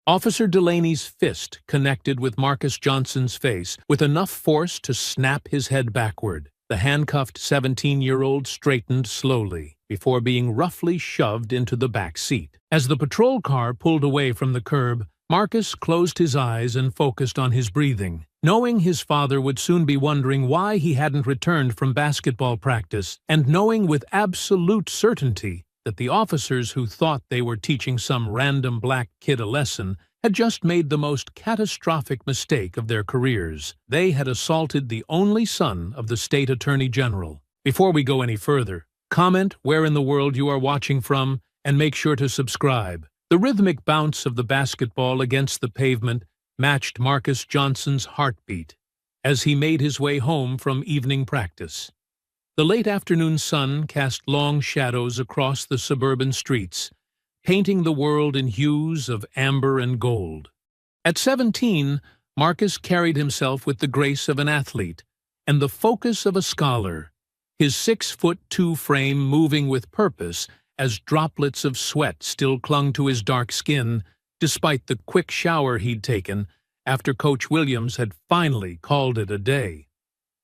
Officer Delaney's fist connected with Marcus Johnson's face with enough force to snap his head backward. The handcuffed 17-year-old straightened slowly before being roughly shoved into the back seat. As the patrol car pulled away from the curb, Marcus closed his eyes and focused on his breathing. Knowing his father would soon be wondering why he hadn't returned from basketball practice, and knowing with absolute certainty that the officers who thought they were teaching some random black kid a lesson had just made the most catastrophic mistake of their careers. They had assaulted the only son of the state attorney general. Before we go any further, comment where in the world you are watching from and make sure to subscribe. The rhythmic bounce of the basketball against the pavement matched Marcus Johnson's heartbeat as he made his way home from evening practice. The late afternoon sun cast long shadows across the suburban streets, painting the world in hues of amber and gold. At 17, Marcus carried himself with the grace of an athlete and the focus of a scholar, his 6'2" frame moving with purpose as droplets of sweat still clung to his dark skin, despite the quick shower he'd taken after Coach Williams had finally called it a day.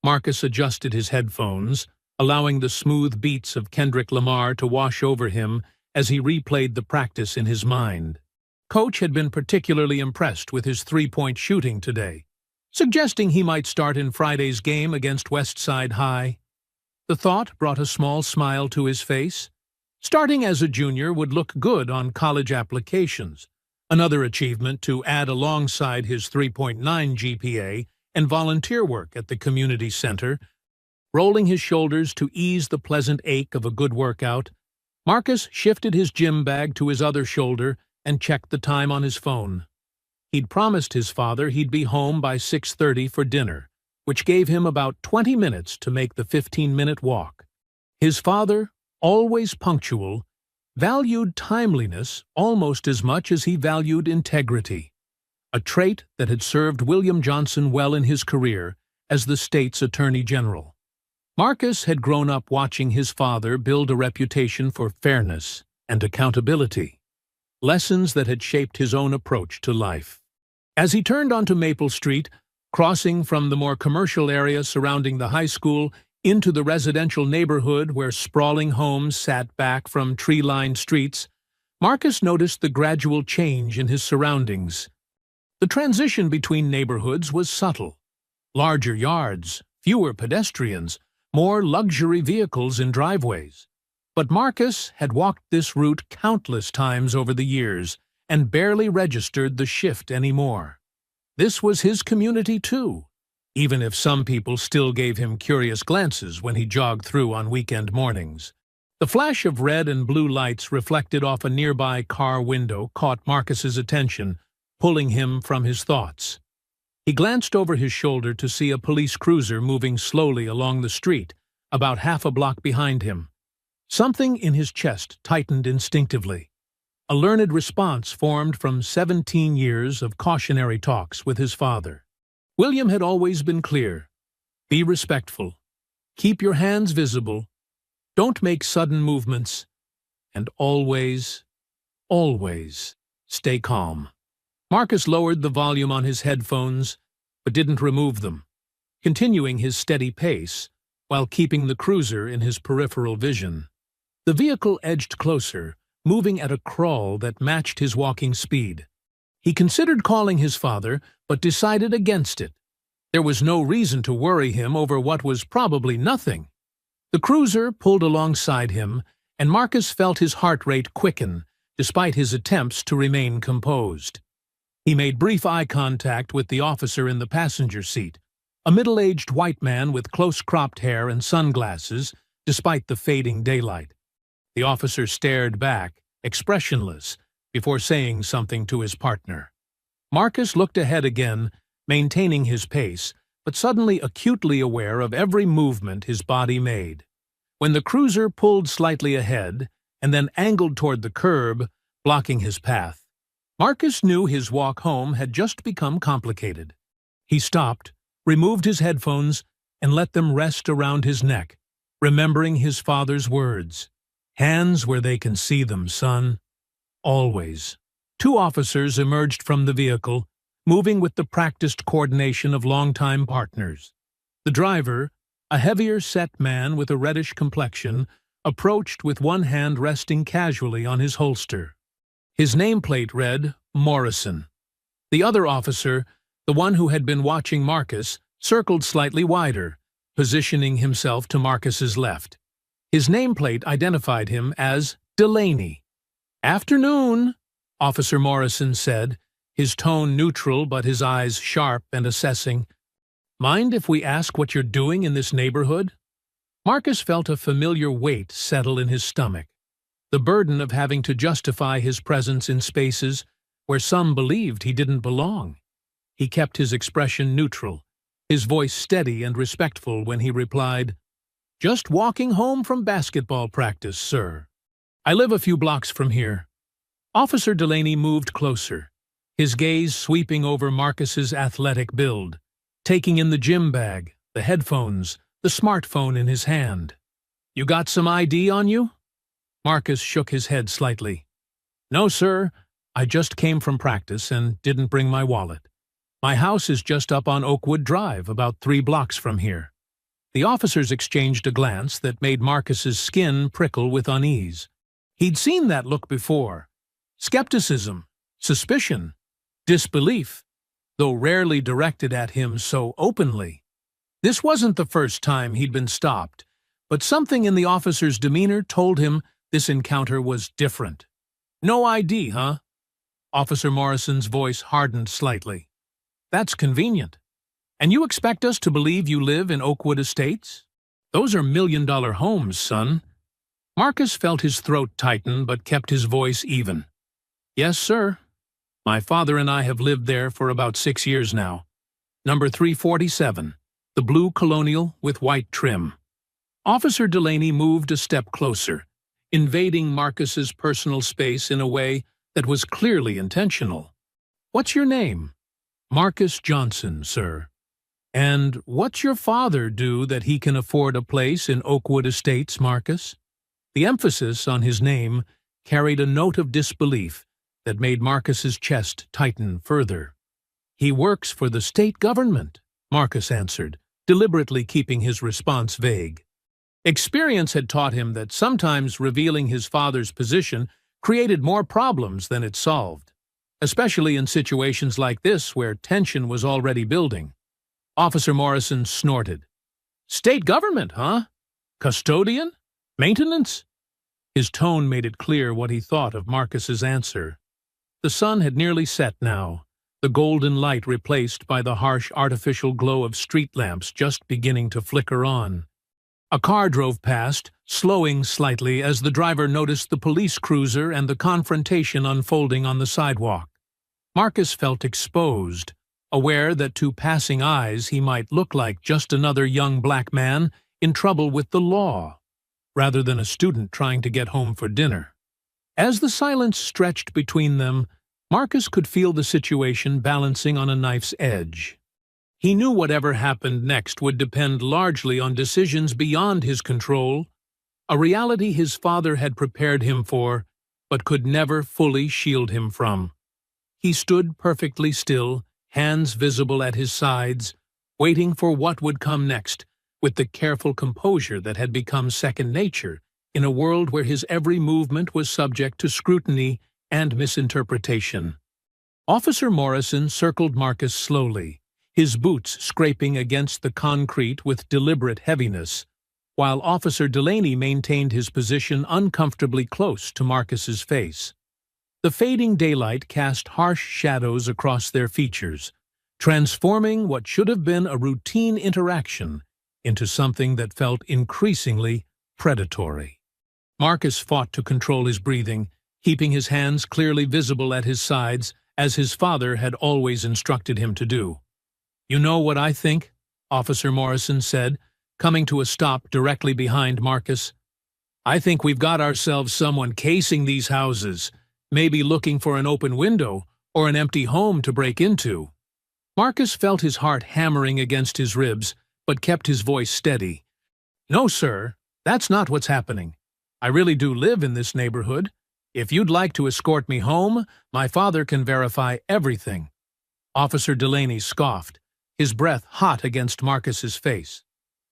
Marcus adjusted his headphones, allowing the smooth beats of Kendrick Lamar to wash over him as he replayed the practice in his mind. Coach had been particularly impressed with his three-point shooting today, suggesting he might start in Friday's game against Westside High. The thought brought a small smile to his face. Starting as a junior would look good on college applications, another achievement to add alongside his 3.9 GPA and volunteer work at the community center. Rolling his shoulders to ease the pleasant ache of a good workout, Marcus shifted his gym bag to his other shoulder and checked the time on his phone. He'd promised his father he'd be home by 6:30 for dinner, which gave him about 20 minutes to make the 15-minute walk. His father, always punctual, valued timeliness almost as much as he valued integrity, a trait that had served William Johnson well in his career as the state's attorney general. Marcus had grown up watching his father build a reputation for fairness and accountability, lessons that had shaped his own approach to life. As he turned onto Maple Street, crossing from the more commercial area surrounding the high school into the residential neighborhood where sprawling homes sat back from tree-lined streets, Marcus noticed the gradual change in his surroundings. The transition between neighborhoods was subtle. Larger yards, fewer pedestrians, more luxury vehicles in driveways. But Marcus had walked this route countless times over the years and barely registered the shift anymore. This was his community too, even if some people still gave him curious glances when he jogged through on weekend mornings. The flash of red and blue lights reflected off a nearby car window caught Marcus's attention, pulling him from his thoughts. He glanced over his shoulder to see a police cruiser moving slowly along the street, about half a block behind him. Something in his chest tightened instinctively. A learned response formed from 17 years of cautionary talks with his father. William had always been clear. Be respectful. Keep your hands visible. Don't make sudden movements. And always, always stay calm. Marcus lowered the volume on his headphones, but didn't remove them, continuing his steady pace while keeping the cruiser in his peripheral vision. The vehicle edged closer, moving at a crawl that matched his walking speed. He considered calling his father, but decided against it. There was no reason to worry him over what was probably nothing. The cruiser pulled alongside him, and Marcus felt his heart rate quicken, despite his attempts to remain composed. He made brief eye contact with the officer in the passenger seat, a middle-aged white man with close-cropped hair and sunglasses, despite the fading daylight. The officer stared back, expressionless, before saying something to his partner. Marcus looked ahead again, maintaining his pace, but suddenly acutely aware of every movement his body made. When the cruiser pulled slightly ahead and then angled toward the curb, blocking his path, Marcus knew his walk home had just become complicated. He stopped, removed his headphones, and let them rest around his neck, remembering his father's words. Hands where they can see them, son. Always. Two officers emerged from the vehicle, moving with the practiced coordination of longtime partners. The driver, a heavier-set man with a reddish complexion, approached with one hand resting casually on his holster. His nameplate read, Morrison. The other officer, the one who had been watching Marcus, circled slightly wider, positioning himself to Marcus's left. His nameplate identified him as Delaney. "Afternoon," Officer Morrison said, his tone neutral but his eyes sharp and assessing. "Mind if we ask what you're doing in this neighborhood?" Marcus felt a familiar weight settle in his stomach, the burden of having to justify his presence in spaces where some believed he didn't belong. He kept his expression neutral, his voice steady and respectful when he replied, "Just walking home from basketball practice, sir. I live a few blocks from here." Officer Delaney moved closer, his gaze sweeping over Marcus's athletic build, taking in the gym bag, the headphones, the smartphone in his hand. "You got some ID on you?" Marcus shook his head slightly. "No, sir. I just came from practice and didn't bring my wallet. My house is just up on Oakwood Drive, about 3 blocks from here." The officers exchanged a glance that made Marcus's skin prickle with unease. He'd seen that look before. Skepticism, suspicion, disbelief, though rarely directed at him so openly. This wasn't the first time he'd been stopped, but something in the officer's demeanor told him this encounter was different. "No ID, huh?" Officer Morrison's voice hardened slightly. "That's convenient. And you expect us to believe you live in Oakwood Estates? Those are million-dollar homes, son." Marcus felt his throat tighten but kept his voice even. "Yes, sir. My father and I have lived there for about 6 years now. Number 347, the blue colonial with white trim." Officer Delaney moved a step closer, invading Marcus's personal space in a way that was clearly intentional. "What's your name?" "Marcus Johnson, sir." "And what's your father do that he can afford a place in Oakwood Estates, Marcus?" The emphasis on his name carried a note of disbelief that made Marcus's chest tighten further. "He works for the state government," Marcus answered, deliberately keeping his response vague. Experience had taught him that sometimes revealing his father's position created more problems than it solved, especially in situations like this where tension was already building. Officer Morrison snorted. "State government, huh? Custodian? Maintenance?" His tone made it clear what he thought of Marcus's answer. The sun had nearly set now, the golden light replaced by the harsh artificial glow of street lamps just beginning to flicker on. A car drove past, slowing slightly as the driver noticed the police cruiser and the confrontation unfolding on the sidewalk. Marcus felt exposed, aware that to passing eyes he might look like just another young black man in trouble with the law, rather than a student trying to get home for dinner. As the silence stretched between them, Marcus could feel the situation balancing on a knife's edge. He knew whatever happened next would depend largely on decisions beyond his control, a reality his father had prepared him for, but could never fully shield him from. He stood perfectly still, hands visible at his sides, waiting for what would come next, with the careful composure that had become second nature in a world where his every movement was subject to scrutiny and misinterpretation. Officer Morrison circled Marcus slowly, his boots scraping against the concrete with deliberate heaviness, while Officer Delaney maintained his position uncomfortably close to Marcus's face. The fading daylight cast harsh shadows across their features, transforming what should have been a routine interaction into something that felt increasingly predatory. Marcus fought to control his breathing, keeping his hands clearly visible at his sides, as his father had always instructed him to do. "You know what I think?" Officer Morrison said, coming to a stop directly behind Marcus. "I think we've got ourselves someone casing these houses, maybe looking for an open window or an empty home to break into." Marcus felt his heart hammering against his ribs, but kept his voice steady. "No, sir, that's not what's happening. I really do live in this neighborhood. If you'd like to escort me home, my father can verify everything." Officer Delaney scoffed, his breath hot against Marcus's face.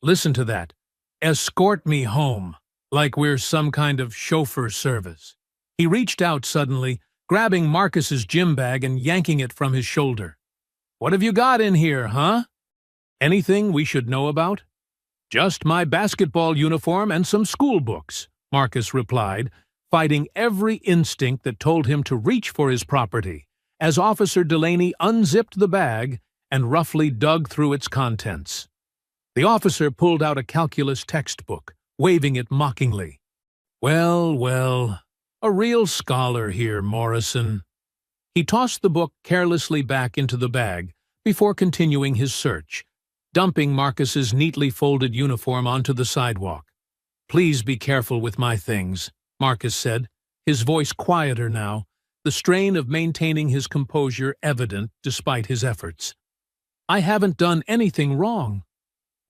"Listen to that. Escort me home, like we're some kind of chauffeur service." He reached out suddenly, grabbing Marcus's gym bag and yanking it from his shoulder. "What have you got in here, huh? Anything we should know about?" "Just my basketball uniform and some school books," Marcus replied, fighting every instinct that told him to reach for his property, as Officer Delaney unzipped the bag and roughly dug through its contents. The officer pulled out a calculus textbook, waving it mockingly. "Well, well, a real scholar here, Morrison." He tossed the book carelessly back into the bag before continuing his search, dumping Marcus's neatly folded uniform onto the sidewalk. "Please be careful with my things," Marcus said, his voice quieter now, the strain of maintaining his composure evident despite his efforts. "I haven't done anything wrong."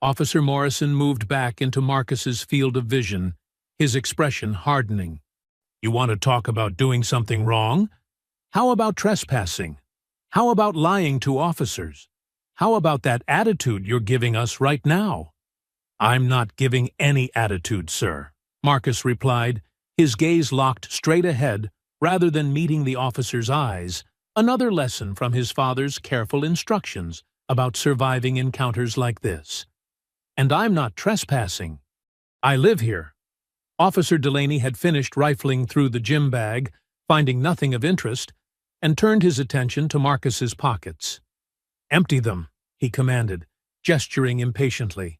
Officer Morrison moved back into Marcus's field of vision, his expression hardening. "You want to talk about doing something wrong? How about trespassing? How about lying to officers? How about that attitude you're giving us right now?" "I'm not giving any attitude, sir," Marcus replied, his gaze locked straight ahead rather than meeting the officer's eyes, another lesson from his father's careful instructions about surviving encounters like this. "And I'm not trespassing. I live here." Officer Delaney had finished rifling through the gym bag, finding nothing of interest, and turned his attention to Marcus's pockets. "Empty them," he commanded, gesturing impatiently.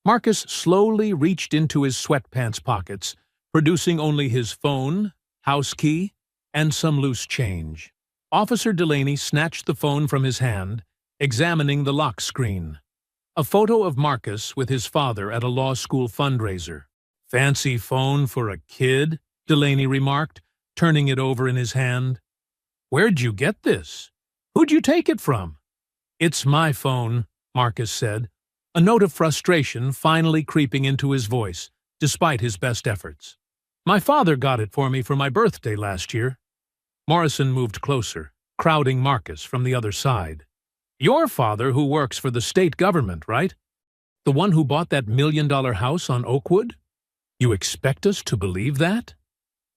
Marcus slowly reached into his sweatpants pockets, producing only his phone, house key, and some loose change. Officer Delaney snatched the phone from his hand, examining the lock screen. A photo of Marcus with his father at a law school fundraiser. "Fancy phone for a kid," Delaney remarked, turning it over in his hand. "Where'd you get this? Who'd you take it from?" "It's my phone," Marcus said, a note of frustration finally creeping into his voice, despite his best efforts. "My father got it for me for my birthday last year." Morrison moved closer, crowding Marcus from the other side. "Your father who works for the state government, right? The one who bought that $1 million house on Oakwood? You expect us to believe that?"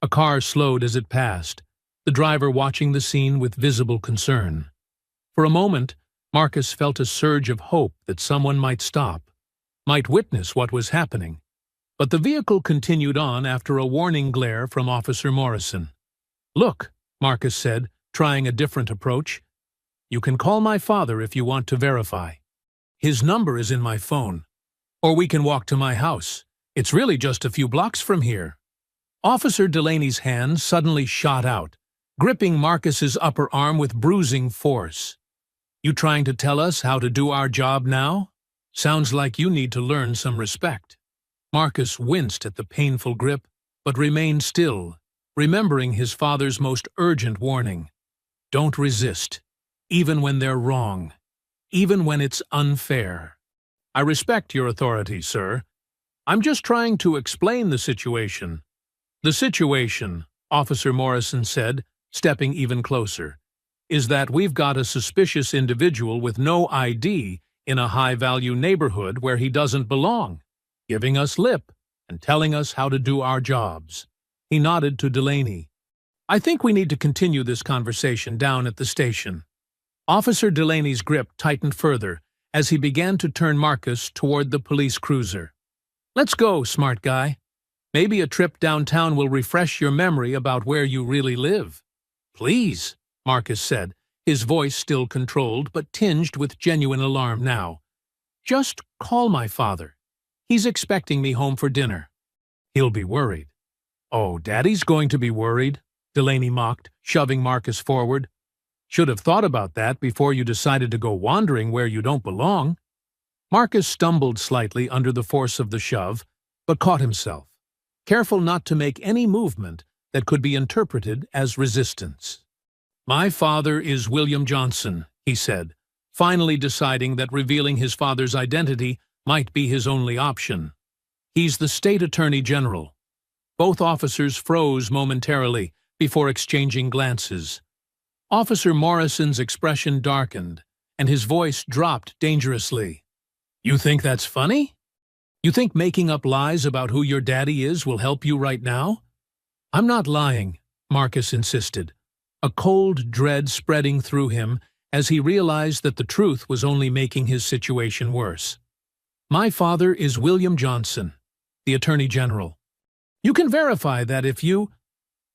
A car slowed as it passed, the driver watching the scene with visible concern. For a moment, Marcus felt a surge of hope that someone might stop, might witness what was happening. But the vehicle continued on after a warning glare from Officer Morrison. "Look," Marcus said, trying a different approach. "You can call my father if you want to verify. His number is in my phone. Or we can walk to my house. It's really just a few blocks from here." Officer Delaney's hand suddenly shot out, gripping Marcus's upper arm with bruising force. "You trying to tell us how to do our job now? Sounds like you need to learn some respect." Marcus winced at the painful grip, but remained still, remembering his father's most urgent warning. "Don't resist, even when they're wrong, even when it's unfair." "I respect your authority, sir. I'm just trying to explain the situation." "The situation," Officer Morrison said, stepping even closer, "is that we've got a suspicious individual with no ID in a high-value neighborhood where he doesn't belong, giving us lip and telling us how to do our jobs." He nodded to Delaney. "I think we need to continue this conversation down at the station." Officer Delaney's grip tightened further as he began to turn Marcus toward the police cruiser. "Let's go, smart guy. Maybe a trip downtown will refresh your memory about where you really live." "Please," Marcus said, his voice still controlled but tinged with genuine alarm now. "Just call my father. He's expecting me home for dinner." "He'll be worried." "Oh, Daddy's going to be worried," Delaney mocked, shoving Marcus forward. "Should have thought about that before you decided to go wandering where you don't belong." Marcus stumbled slightly under the force of the shove, but caught himself, careful not to make any movement that could be interpreted as resistance. "My father is William Johnson," he said, finally deciding that revealing his father's identity might be his only option. "He's the state attorney general." Both officers froze momentarily, before exchanging glances. Officer Morrison's expression darkened, and his voice dropped dangerously. "You think that's funny? You think making up lies about who your daddy is will help you right now?" "I'm not lying," Marcus insisted, a cold dread spreading through him as he realized that the truth was only making his situation worse. "My father is William Johnson, the Attorney General. You can verify that if you—"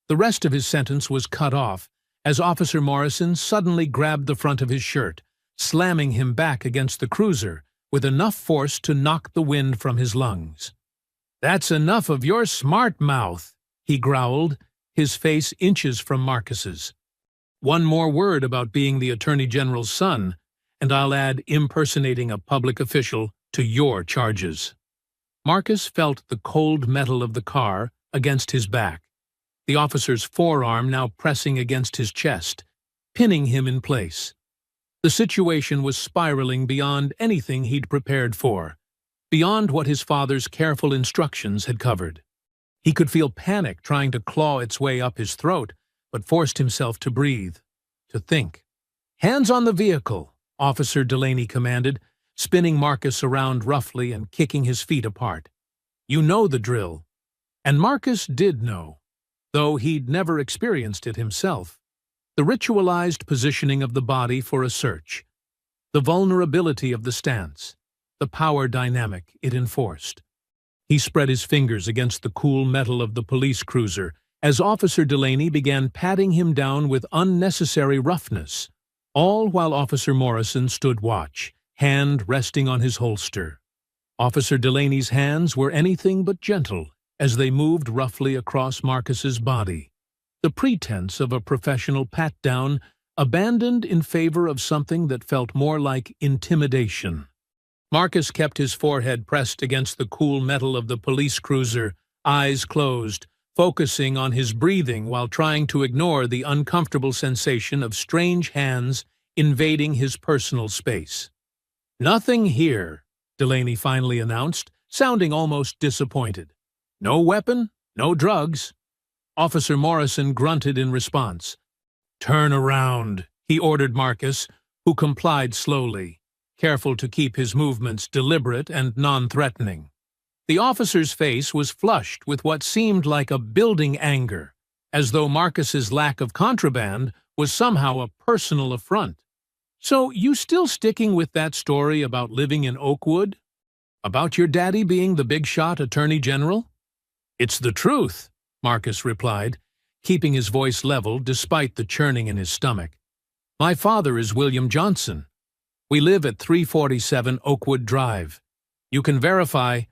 The rest of his sentence was cut off as Officer Morrison suddenly grabbed the front of his shirt, slamming him back against the cruiser with enough force to knock the wind from his lungs. "That's enough of your smart mouth," he growled, his face inches from Marcus's. "One more word about being the Attorney General's son, and I'll add impersonating a public official to your charges." Marcus felt the cold metal of the car against his back, the officer's forearm now pressing against his chest, pinning him in place. The situation was spiraling beyond anything he'd prepared for, beyond what his father's careful instructions had covered. He could feel panic trying to claw its way up his throat, but forced himself to breathe, to think. "Hands on the vehicle," Officer Delaney commanded, spinning Marcus around roughly and kicking his feet apart. "You know the drill." And Marcus did know, though he'd never experienced it himself. The ritualized positioning of the body for a search, the vulnerability of the stance, the power dynamic it enforced. He spread his fingers against the cool metal of the police cruiser as Officer Delaney began patting him down with unnecessary roughness, all while Officer Morrison stood watch, hand resting on his holster. Officer Delaney's hands were anything but gentle as they moved roughly across Marcus's body, the pretense of a professional pat-down abandoned in favor of something that felt more like intimidation. Marcus kept his forehead pressed against the cool metal of the police cruiser, eyes closed, focusing on his breathing while trying to ignore the uncomfortable sensation of strange hands invading his personal space. "Nothing here," Delaney finally announced, sounding almost disappointed. "No weapon, no drugs." Officer Morrison grunted in response. "Turn around," he ordered Marcus, who complied slowly, careful to keep his movements deliberate and non-threatening. The officer's face was flushed with what seemed like a building anger, as though Marcus's lack of contraband was somehow a personal affront. "So you still sticking with that story about living in Oakwood? About your daddy being the big-shot Attorney General?" "It's the truth," Marcus replied, keeping his voice level despite the churning in his stomach. "My father is William Johnson. We live at 347 Oakwood Drive. You can verify—"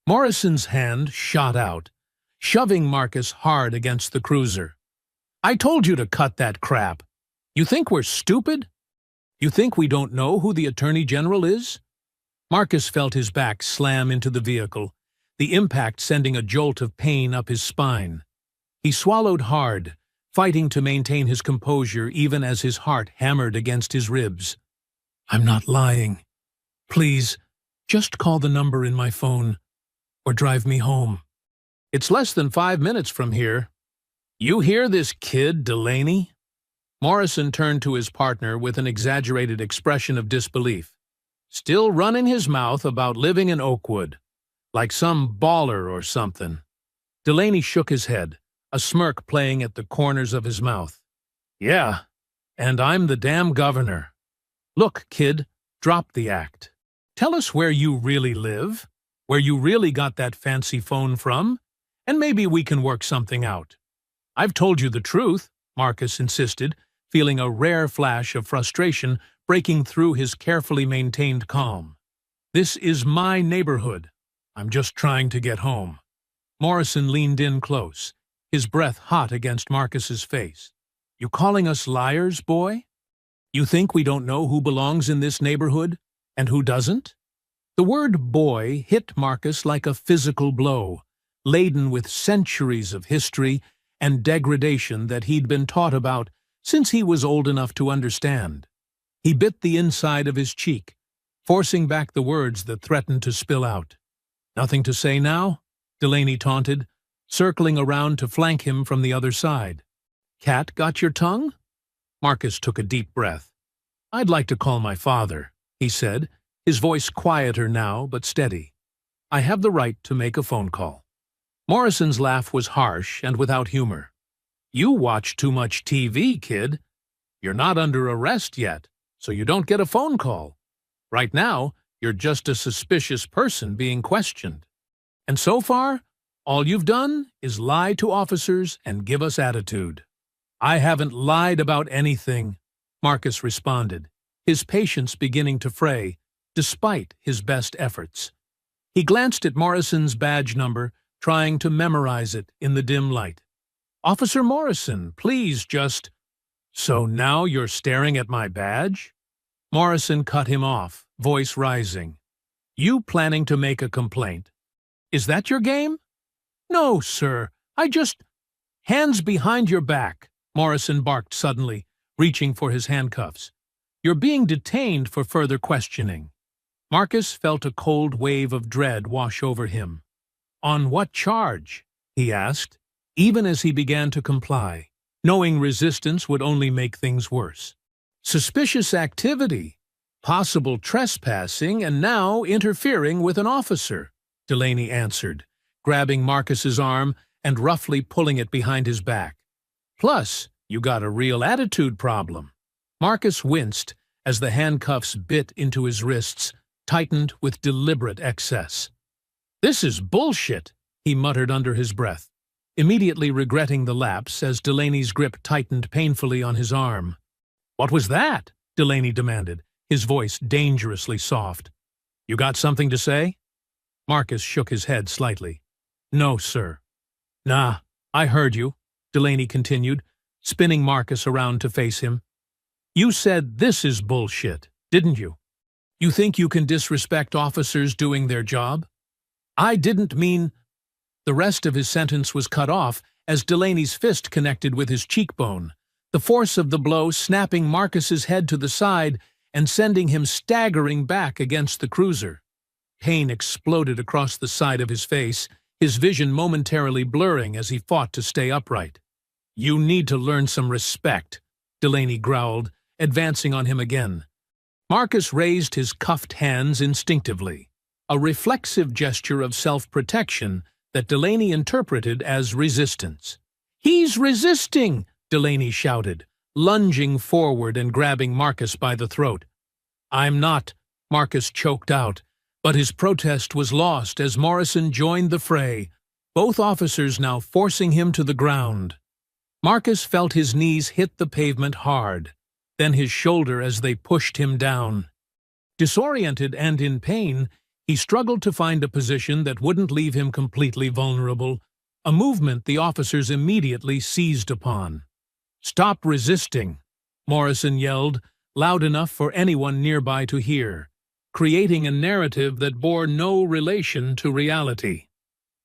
Morrison's hand shot out, shoving Marcus hard against the cruiser. "I told you to cut that crap. You think we're stupid? You think we don't know who the Attorney General is?" Marcus felt his back slam into the vehicle, the impact sending a jolt of pain up his spine. He swallowed hard, fighting to maintain his composure even as his heart hammered against his ribs. "I'm not lying. Please, just call the number in my phone, or drive me home. It's less than 5 minutes from here. You hear this kid, Delaney?" Morrison turned to his partner with an exaggerated expression of disbelief. "Still running his mouth about living in Oakwood, like some baller or something." Delaney shook his head, a smirk playing at the corners of his mouth. "Yeah, and I'm the damn governor. Look, kid, drop the act. Tell us where you really live, where you really got that fancy phone from, and maybe we can work something out." "I've told you the truth," Marcus insisted, feeling a rare flash of frustration breaking through his carefully maintained calm. "This is my neighborhood. I'm just trying to get home." Morrison leaned in close, his breath hot against Marcus's face. "You calling us liars, boy? You think we don't know who belongs in this neighborhood and who doesn't?" The word boy hit Marcus like a physical blow, laden with centuries of history and degradation that he'd been taught about since he was old enough to understand. He bit the inside of his cheek, forcing back the words that threatened to spill out. "Nothing to say now?" Delaney taunted, circling around to flank him from the other side. Cat got your tongue? Marcus took a deep breath. I'd like to call my father, he said, his voice quieter now but steady. I have the right to make a phone call. Morrison's laugh was harsh and without humor. You watch too much TV, kid. You're not under arrest yet, so you don't get a phone call. Right now, you're just a suspicious person being questioned. And so far, all you've done is lie to officers and give us attitude. I haven't lied about anything, Marcus responded, his patience beginning to fray, despite his best efforts. He glanced at Morrison's badge number, trying to memorize it in the dim light. Officer Morrison, please just... So now you're staring at my badge? Morrison cut him off, voice rising. You planning to make a complaint? Is that your game? No, sir. I just... Hands behind your back, Morrison barked suddenly, reaching for his handcuffs. You're being detained for further questioning. Marcus felt a cold wave of dread wash over him. On what charge? He asked, even as he began to comply, knowing resistance would only make things worse. Suspicious activity, possible trespassing, and now interfering with an officer, Delaney answered, grabbing Marcus's arm and roughly pulling it behind his back. Plus, you got a real attitude problem. Marcus winced as the handcuffs bit into his wrists, tightened with deliberate excess. This is bullshit, he muttered under his breath, immediately regretting the lapse as Delaney's grip tightened painfully on his arm. What was that? Delaney demanded, his voice dangerously soft. You got something to say? Marcus shook his head slightly. No, sir. Nah, I heard you, Delaney continued, spinning Marcus around to face him. You said this is bullshit, didn't you? You think you can disrespect officers doing their job? I didn't mean... The rest of his sentence was cut off as Delaney's fist connected with his cheekbone, the force of the blow snapping Marcus's head to the side and sending him staggering back against the cruiser. Pain exploded across the side of his face, his vision momentarily blurring as he fought to stay upright. You need to learn some respect, Delaney growled, advancing on him again. Marcus raised his cuffed hands instinctively, a reflexive gesture of self-protection that Delaney interpreted as resistance. He's resisting, Delaney shouted, lunging forward and grabbing Marcus by the throat. I'm not, Marcus choked out, but his protest was lost as Morrison joined the fray, both officers now forcing him to the ground. Marcus felt his knees hit the pavement hard, then his shoulder as they pushed him down. Disoriented and in pain, he struggled to find a position that wouldn't leave him completely vulnerable, a movement the officers immediately seized upon. Stop resisting, Morrison yelled, loud enough for anyone nearby to hear, creating a narrative that bore no relation to reality.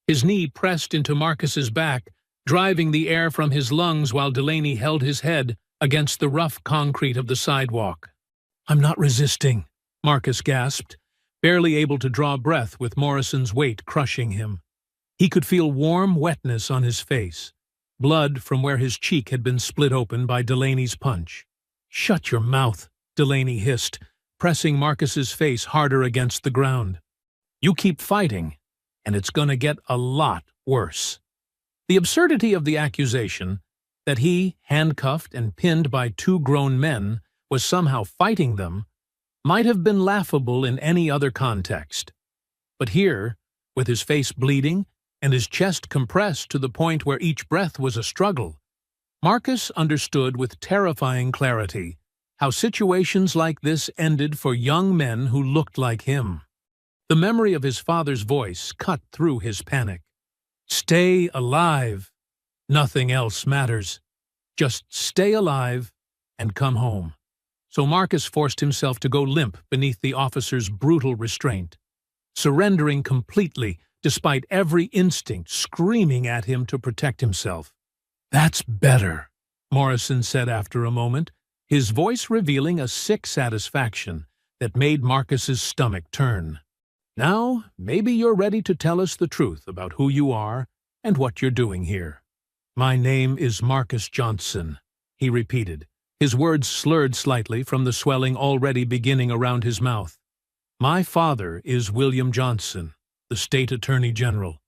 His knee pressed into Marcus's back, driving the air from his lungs while Delaney held his head against the rough concrete of the sidewalk. I'm not resisting, Marcus gasped, barely able to draw breath with Morrison's weight crushing him. He could feel warm wetness on his face, blood from where his cheek had been split open by Delaney's punch. Shut your mouth, Delaney hissed, pressing Marcus's face harder against the ground. You keep fighting, and it's gonna get a lot worse. The absurdity of the accusation, that he, handcuffed and pinned by two grown men, was somehow fighting them, might have been laughable in any other context. But here, with his face bleeding and his chest compressed to the point where each breath was a struggle, Marcus understood with terrifying clarity how situations like this ended for young men who looked like him. The memory of his father's voice cut through his panic. Stay alive. Nothing else matters. Just stay alive and come home. So Marcus forced himself to go limp beneath the officer's brutal restraint, surrendering completely despite every instinct screaming at him to protect himself. That's better, Morrison said after a moment, his voice revealing a sick satisfaction that made Marcus's stomach turn. Now, maybe you're ready to tell us the truth about who you are and what you're doing here. "My name is Marcus Johnson," he repeated, his words slurred slightly from the swelling already beginning around his mouth. "My father is William Johnson, the State Attorney General.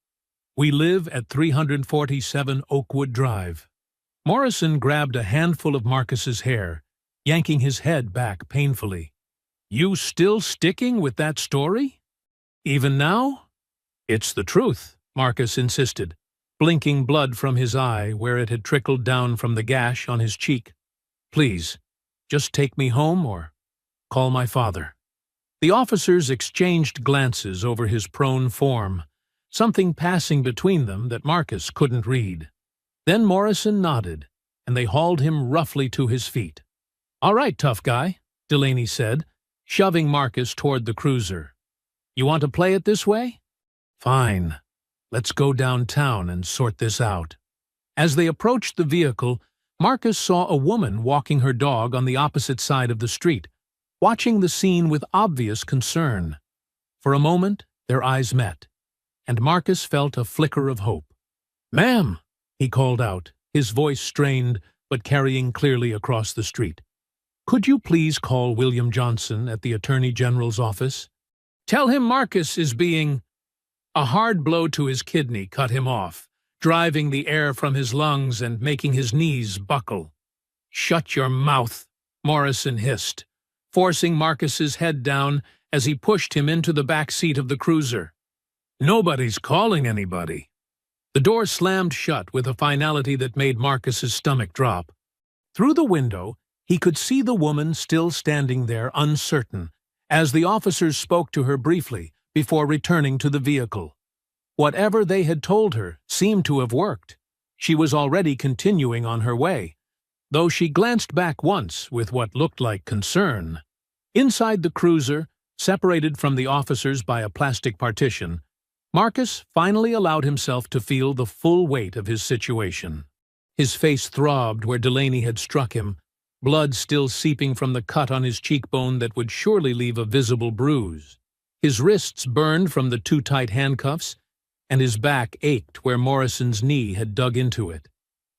We live at 347 Oakwood Drive." Morrison grabbed a handful of Marcus's hair, yanking his head back painfully. "You still sticking with that story? Even now?" "It's the truth," Marcus insisted, blinking blood from his eye where it had trickled down from the gash on his cheek. "Please, just take me home or call my father." The officers exchanged glances over his prone form, something passing between them that Marcus couldn't read. Then Morrison nodded, and they hauled him roughly to his feet. "All right, tough guy," Delaney said, shoving Marcus toward the cruiser. "You want to play it this way? Fine. Let's go downtown and sort this out." As they approached the vehicle, Marcus saw a woman walking her dog on the opposite side of the street, watching the scene with obvious concern. For a moment, their eyes met, and Marcus felt a flicker of hope. "Ma'am," he called out, his voice strained but carrying clearly across the street. "Could you please call William Johnson at the Attorney General's office? Tell him Marcus is being—" A hard blow to his kidney cut him off, driving the air from his lungs and making his knees buckle. "Shut your mouth," Morrison hissed, forcing Marcus's head down as he pushed him into the back seat of the cruiser. "Nobody's calling anybody." The door slammed shut with a finality that made Marcus's stomach drop. Through the window, he could see the woman still standing there uncertain, as the officers spoke to her briefly before returning to the vehicle. Whatever they had told her seemed to have worked. She was already continuing on her way, though she glanced back once with what looked like concern. Inside the cruiser, separated from the officers by a plastic partition, Marcus finally allowed himself to feel the full weight of his situation. His face throbbed where Delaney had struck him, blood still seeping from the cut on his cheekbone that would surely leave a visible bruise. His wrists burned from the too tight handcuffs, and his back ached where Morrison's knee had dug into it.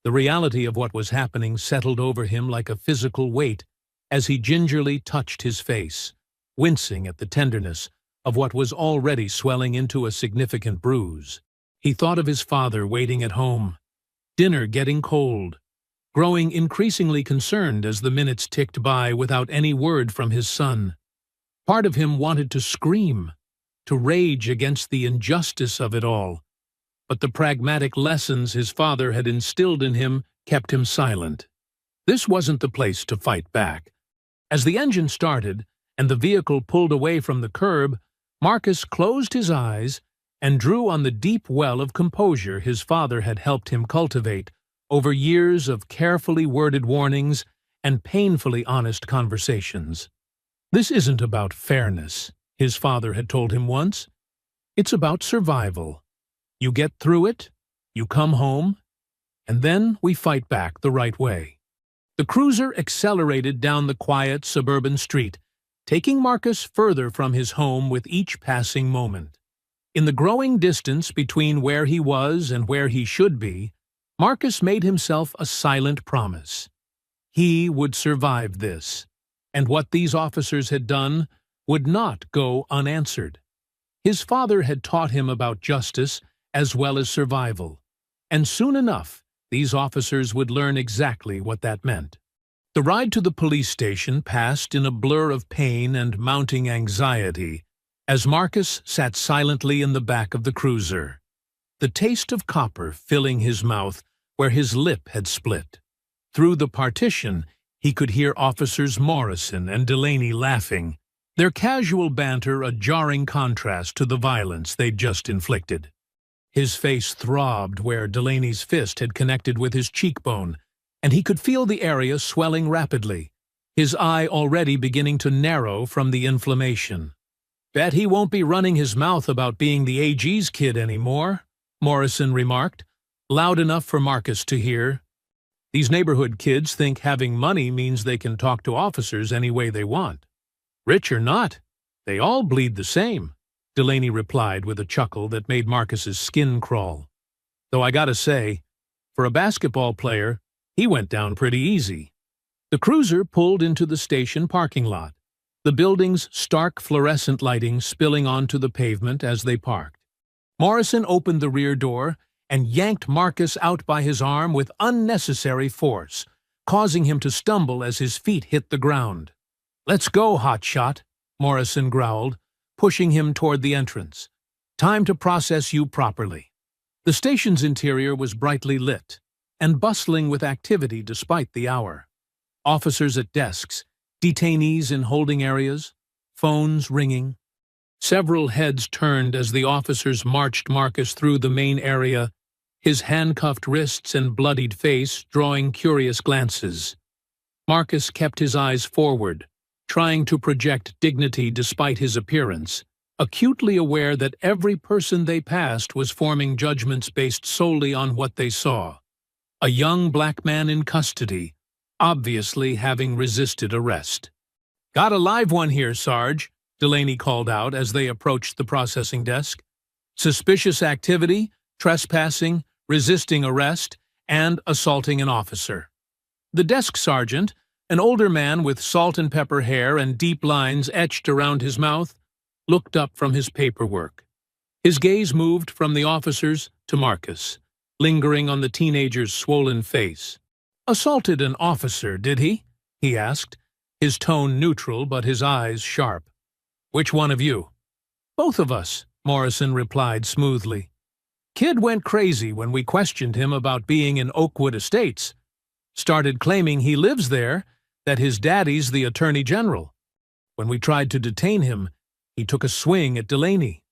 The reality of what was happening settled over him like a physical weight as he gingerly touched his face, wincing at the tenderness of what was already swelling into a significant bruise. He thought of his father waiting at home, dinner getting cold, growing increasingly concerned as the minutes ticked by without any word from his son. Part of him wanted to scream, to rage against the injustice of it all, but the pragmatic lessons his father had instilled in him kept him silent. This wasn't the place to fight back. As the engine started and the vehicle pulled away from the curb, Marcus closed his eyes and drew on the deep well of composure his father had helped him cultivate over years of carefully worded warnings and painfully honest conversations. "This isn't about fairness," his father had told him once. "It's about survival. You get through it, you come home, and then we fight back the right way." The cruiser accelerated down the quiet suburban street, taking Marcus further from his home with each passing moment. In the growing distance between where he was and where he should be, Marcus made himself a silent promise. He would survive this, and what these officers had done would not go unanswered. His father had taught him about justice as well as survival, and soon enough these officers would learn exactly what that meant. The ride to the police station passed in a blur of pain and mounting anxiety as Marcus sat silently in the back of the cruiser, the taste of copper filling his mouth where his lip had split. Through the partition, he could hear Officers Morrison and Delaney laughing, their casual banter a jarring contrast to the violence they'd just inflicted. His face throbbed where Delaney's fist had connected with his cheekbone, and he could feel the area swelling rapidly, his eye already beginning to narrow from the inflammation. "Bet he won't be running his mouth about being the AG's kid anymore," Morrison remarked, loud enough for Marcus to hear. "These neighborhood kids think having money means they can talk to officers any way they want. Rich or not, they all bleed the same," Delaney replied with a chuckle that made Marcus's skin crawl. "Though I gotta say, For a basketball player, he went down pretty easy. The cruiser pulled into the station parking lot, the building's stark fluorescent lighting spilling onto the pavement as they parked. Morrison opened the rear door and yanked Marcus out by his arm with unnecessary force, causing him to stumble as his feet hit the ground. "Let's go, hotshot," Morrison growled, pushing him toward the entrance. "Time to process you properly." The station's interior was brightly lit and bustling with activity despite the hour. Officers at desks, detainees in holding areas, phones ringing. Several heads turned as the officers marched Marcus through the main area, his handcuffed wrists and bloodied face drawing curious glances. Marcus kept his eyes forward, trying to project dignity despite his appearance, acutely aware that every person they passed was forming judgments based solely on what they saw. A young black man in custody, obviously having resisted arrest. "Got a live one here, Sarge," Delaney called out as they approached the processing desk. "Suspicious activity, trespassing, resisting arrest, and assaulting an officer." The desk sergeant, an older man with salt and pepper hair and deep lines etched around his mouth, looked up from his paperwork. His gaze moved from the officers to Marcus, lingering on the teenager's swollen face. "Assaulted an officer, did he?" he asked, his tone neutral but his eyes sharp. "Which one of you?" "Both of us," Morrison replied smoothly. "Kid went crazy when we questioned him about being in Oakwood Estates. Started claiming he lives there, that his daddy's the Attorney General. When we tried to detain him, he took a swing at Delaney."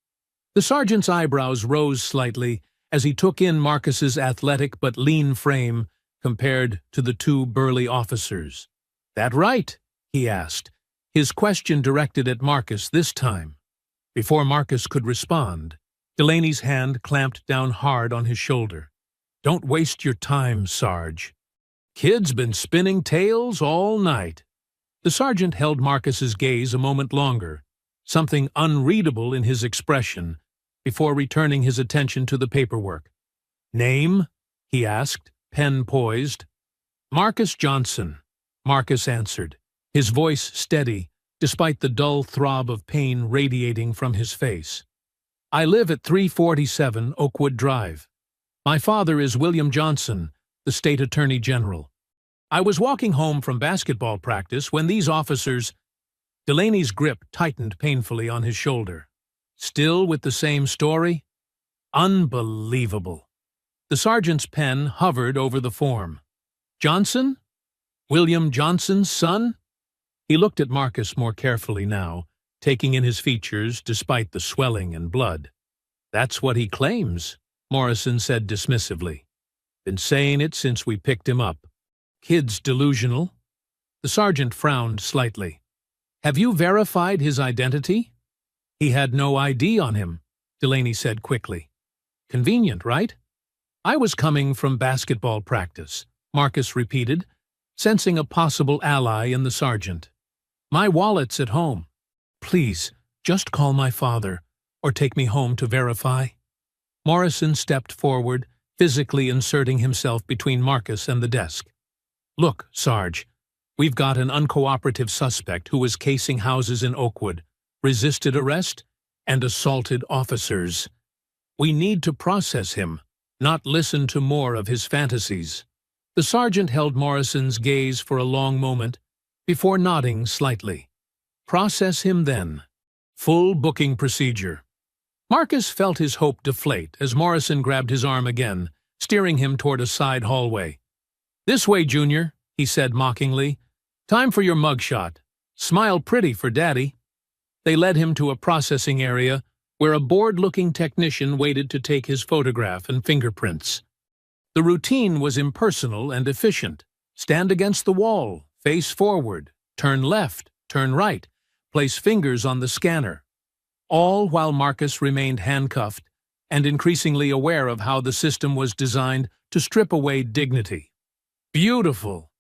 The sergeant's eyebrows rose slightly as he took in Marcus's athletic but lean frame compared to the two burly officers. "That right?" he asked, his question directed at Marcus this time. Before Marcus could respond, Delaney's hand clamped down hard on his shoulder. "Don't waste your time, Sarge. Kid's been spinning tales all night." The sergeant held Marcus's gaze a moment longer, something unreadable in his expression, before returning his attention to the paperwork. "Name?" he asked, pen poised. "Marcus Johnson," Marcus answered, his voice steady, despite the dull throb of pain radiating from his face. "I live at 347 Oakwood Drive. My father is William Johnson, the state attorney general. I was walking home from basketball practice when these officers—" Delaney's grip tightened painfully on his shoulder. "Still with the same story? Unbelievable." The sergeant's pen hovered over the form. "Johnson? William Johnson's son?" He looked at Marcus more carefully now, taking in his features despite the swelling and blood. "That's what he claims," Morrison said dismissively. "Been saying it since we picked him up. Kid's delusional." The sergeant frowned slightly. "Have you verified his identity?" "He had no ID on him," Delaney said quickly. "Convenient, right?" "I was coming from basketball practice," Marcus repeated, sensing a possible ally in the sergeant. "My wallet's at home. Please, just call my father, or take me home to verify." Morrison stepped forward, physically inserting himself between Marcus and the desk. "Look, Sarge, we've got an uncooperative suspect who was casing houses in Oakwood, resisted arrest, and assaulted officers. We need to process him, not listen to more of his fantasies." The sergeant held Morrison's gaze for a long moment, before nodding slightly. "Process him then. Full booking procedure." Marcus felt his hope deflate as Morrison grabbed his arm again, steering him toward a side hallway. "This way, Junior," he said mockingly. "Time for your mugshot. Smile pretty for Daddy." They led him to a processing area where a bored-looking technician waited to take his photograph and fingerprints. The routine was impersonal and efficient. Stand against the wall, face forward, turn left, turn right, place fingers on the scanner. All while Marcus remained handcuffed and increasingly aware of how the system was designed to strip away dignity. "Beautiful,"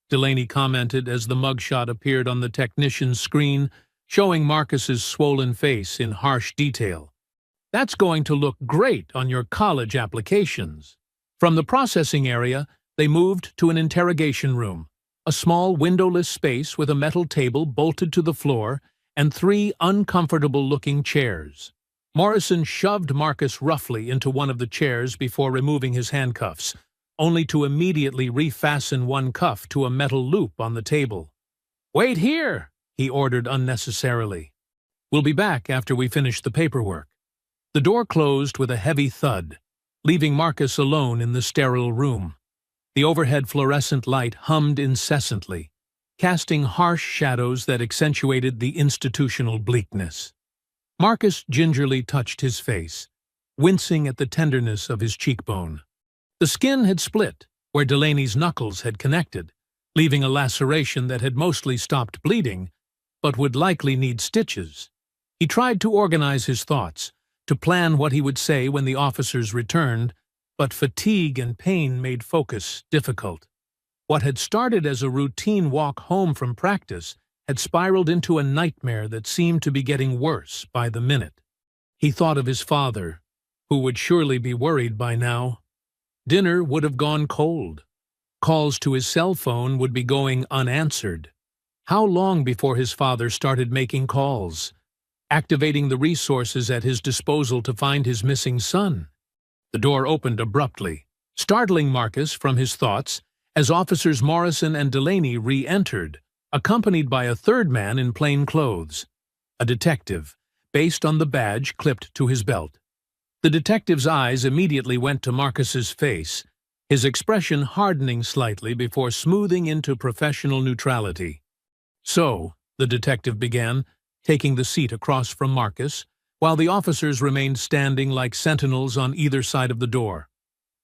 Delaney commented as the mugshot appeared on the technician's screen, showing Marcus's swollen face in harsh detail. "That's going to look great on your college applications. From the processing area, they moved to an interrogation room, a small windowless space with a metal table bolted to the floor and 3 uncomfortable-looking chairs. Morrison shoved Marcus roughly into one of the chairs before removing his handcuffs, only to immediately refasten one cuff to a metal loop on the table. "Wait here," he ordered unnecessarily. "We'll be back after we finish the paperwork." The door closed with a heavy thud, leaving Marcus alone in the sterile room. The overhead fluorescent light hummed incessantly, casting harsh shadows that accentuated the institutional bleakness. Marcus gingerly touched his face, wincing at the tenderness of his cheekbone. The skin had split where Delaney's knuckles had connected, leaving a laceration that had mostly stopped bleeding, but would likely need stitches. He tried to organize his thoughts, to plan what he would say when the officers returned, but fatigue and pain made focus difficult. What had started as a routine walk home from practice had spiraled into a nightmare that seemed to be getting worse by the minute. He thought of his father, who would surely be worried by now. Dinner would have gone cold. Calls to his cell phone would be going unanswered. How long before his father started making calls, activating the resources at his disposal to find his missing son? The door opened abruptly, startling Marcus from his thoughts as Officers Morrison and Delaney re-entered, accompanied by a third man in plain clothes, a detective, based on the badge clipped to his belt. The detective's eyes immediately went to Marcus's face, his expression hardening slightly before smoothing into professional neutrality. "So," the detective began, taking the seat across from Marcus, while the officers remained standing like sentinels on either side of the door.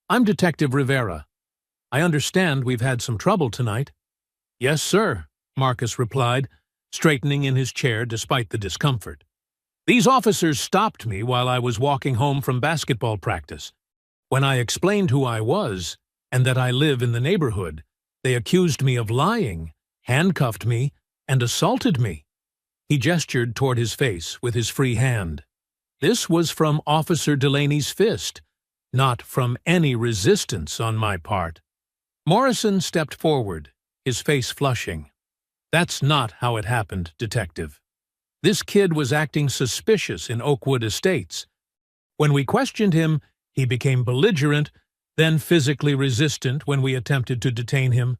"I'm Detective Rivera. I understand we've had some trouble tonight." "Yes, sir," Marcus replied, straightening in his chair despite the discomfort. "These officers stopped me while I was walking home from basketball practice. When I explained who I was, and that I live in the neighborhood, they accused me of lying, handcuffed me, and assaulted me." He gestured toward his face with his free hand. This was from Officer Delaney's fist, not from any resistance on my part. Morrison stepped forward, his face flushing. "That's not how it happened, Detective. This kid was acting suspicious in Oakwood Estates. When we questioned him, he became belligerent, then physically resistant when we attempted to detain him."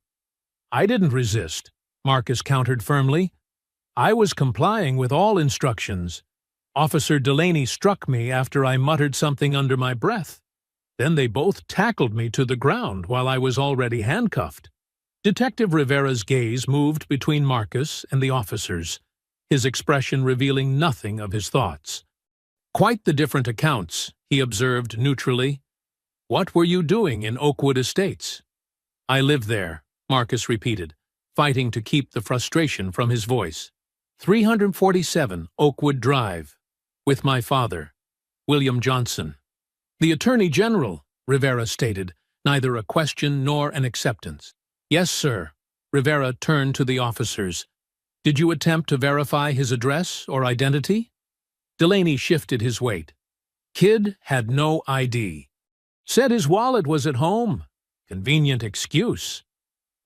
"I didn't resist," Marcus countered firmly. "I was complying with all instructions. Officer Delaney struck me after I muttered something under my breath. Then they both tackled me to the ground while I was already handcuffed." Detective Rivera's gaze moved between Marcus and the officers, his expression revealing nothing of his thoughts. "Quite the different accounts," he observed neutrally. "What were you doing in Oakwood Estates?" "I live there," Marcus repeated, fighting to keep the frustration from his voice. 347 Oakwood Drive. With my father, William Johnson." "The Attorney General," Rivera stated, neither a question nor an acceptance. "Yes, sir." Rivera turned to the officers. "Did you attempt to verify his address or identity?" Delaney shifted his weight. "Kid had no ID. Said his wallet was at home. Convenient excuse."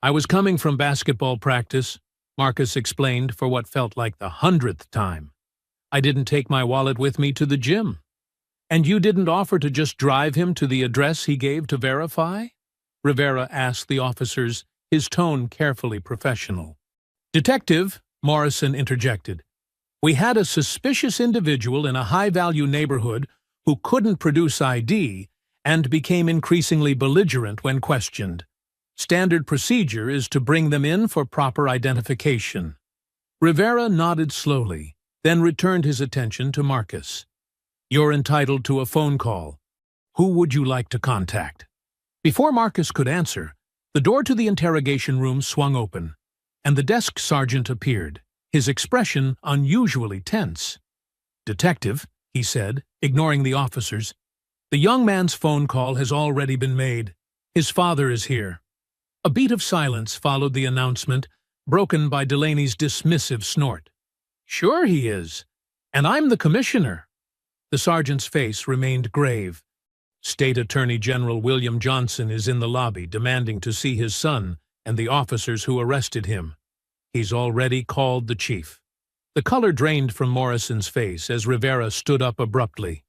"I was coming from basketball practice," Marcus explained for what felt like the 100th time. "I didn't take my wallet with me to the gym." "And you didn't offer to just drive him to the address he gave to verify?" Rivera asked the officers, his tone carefully professional. "Detective," Morrison interjected, "we had a suspicious individual in a high-value neighborhood who couldn't produce ID and became increasingly belligerent when questioned. Standard procedure is to bring them in for proper identification." Rivera nodded slowly, then returned his attention to Marcus. "You're entitled to a phone call. Who would you like to contact?" Before Marcus could answer, the door to the interrogation room swung open, and the desk sergeant appeared, his expression unusually tense. "Detective," he said, ignoring the officers, "the young man's phone call has already been made. His father is here." A beat of silence followed the announcement, broken by Delaney's dismissive snort. "Sure he is. And I'm the commissioner." The sergeant's face remained grave. State Attorney General William Johnson is in the lobby demanding to see his son and the officers who arrested him. He's already called the chief. The color drained from Morrison's face as Rivera stood up abruptly.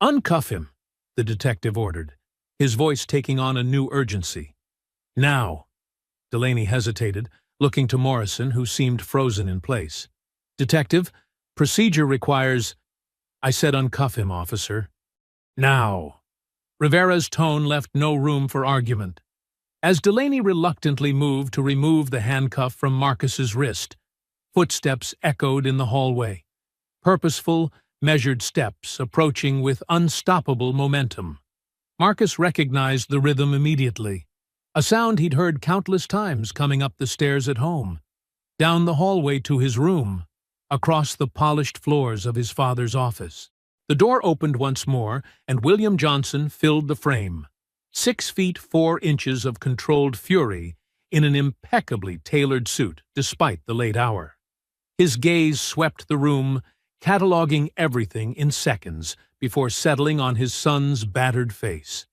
"Uncuff him," the detective ordered, his voice taking on a new urgency. "Now." Delaney hesitated, looking to Morrison, who seemed frozen in place. "Detective, procedure requires—" "I said uncuff him, officer." "Now." Rivera's tone left no room for argument. As Delaney reluctantly moved to remove the handcuff from Marcus's wrist, footsteps echoed in the hallway. Purposeful, measured steps approaching with unstoppable momentum. Marcus recognized the rhythm immediately, a sound he'd heard countless times coming up the stairs at home, down the hallway to his room, across the polished floors of his father's office. The door opened once more, and William Johnson filled the frame. 6 feet 4 inches of controlled fury in an impeccably tailored suit, despite the late hour. His gaze swept the room, cataloging everything in seconds before settling on his son's battered face.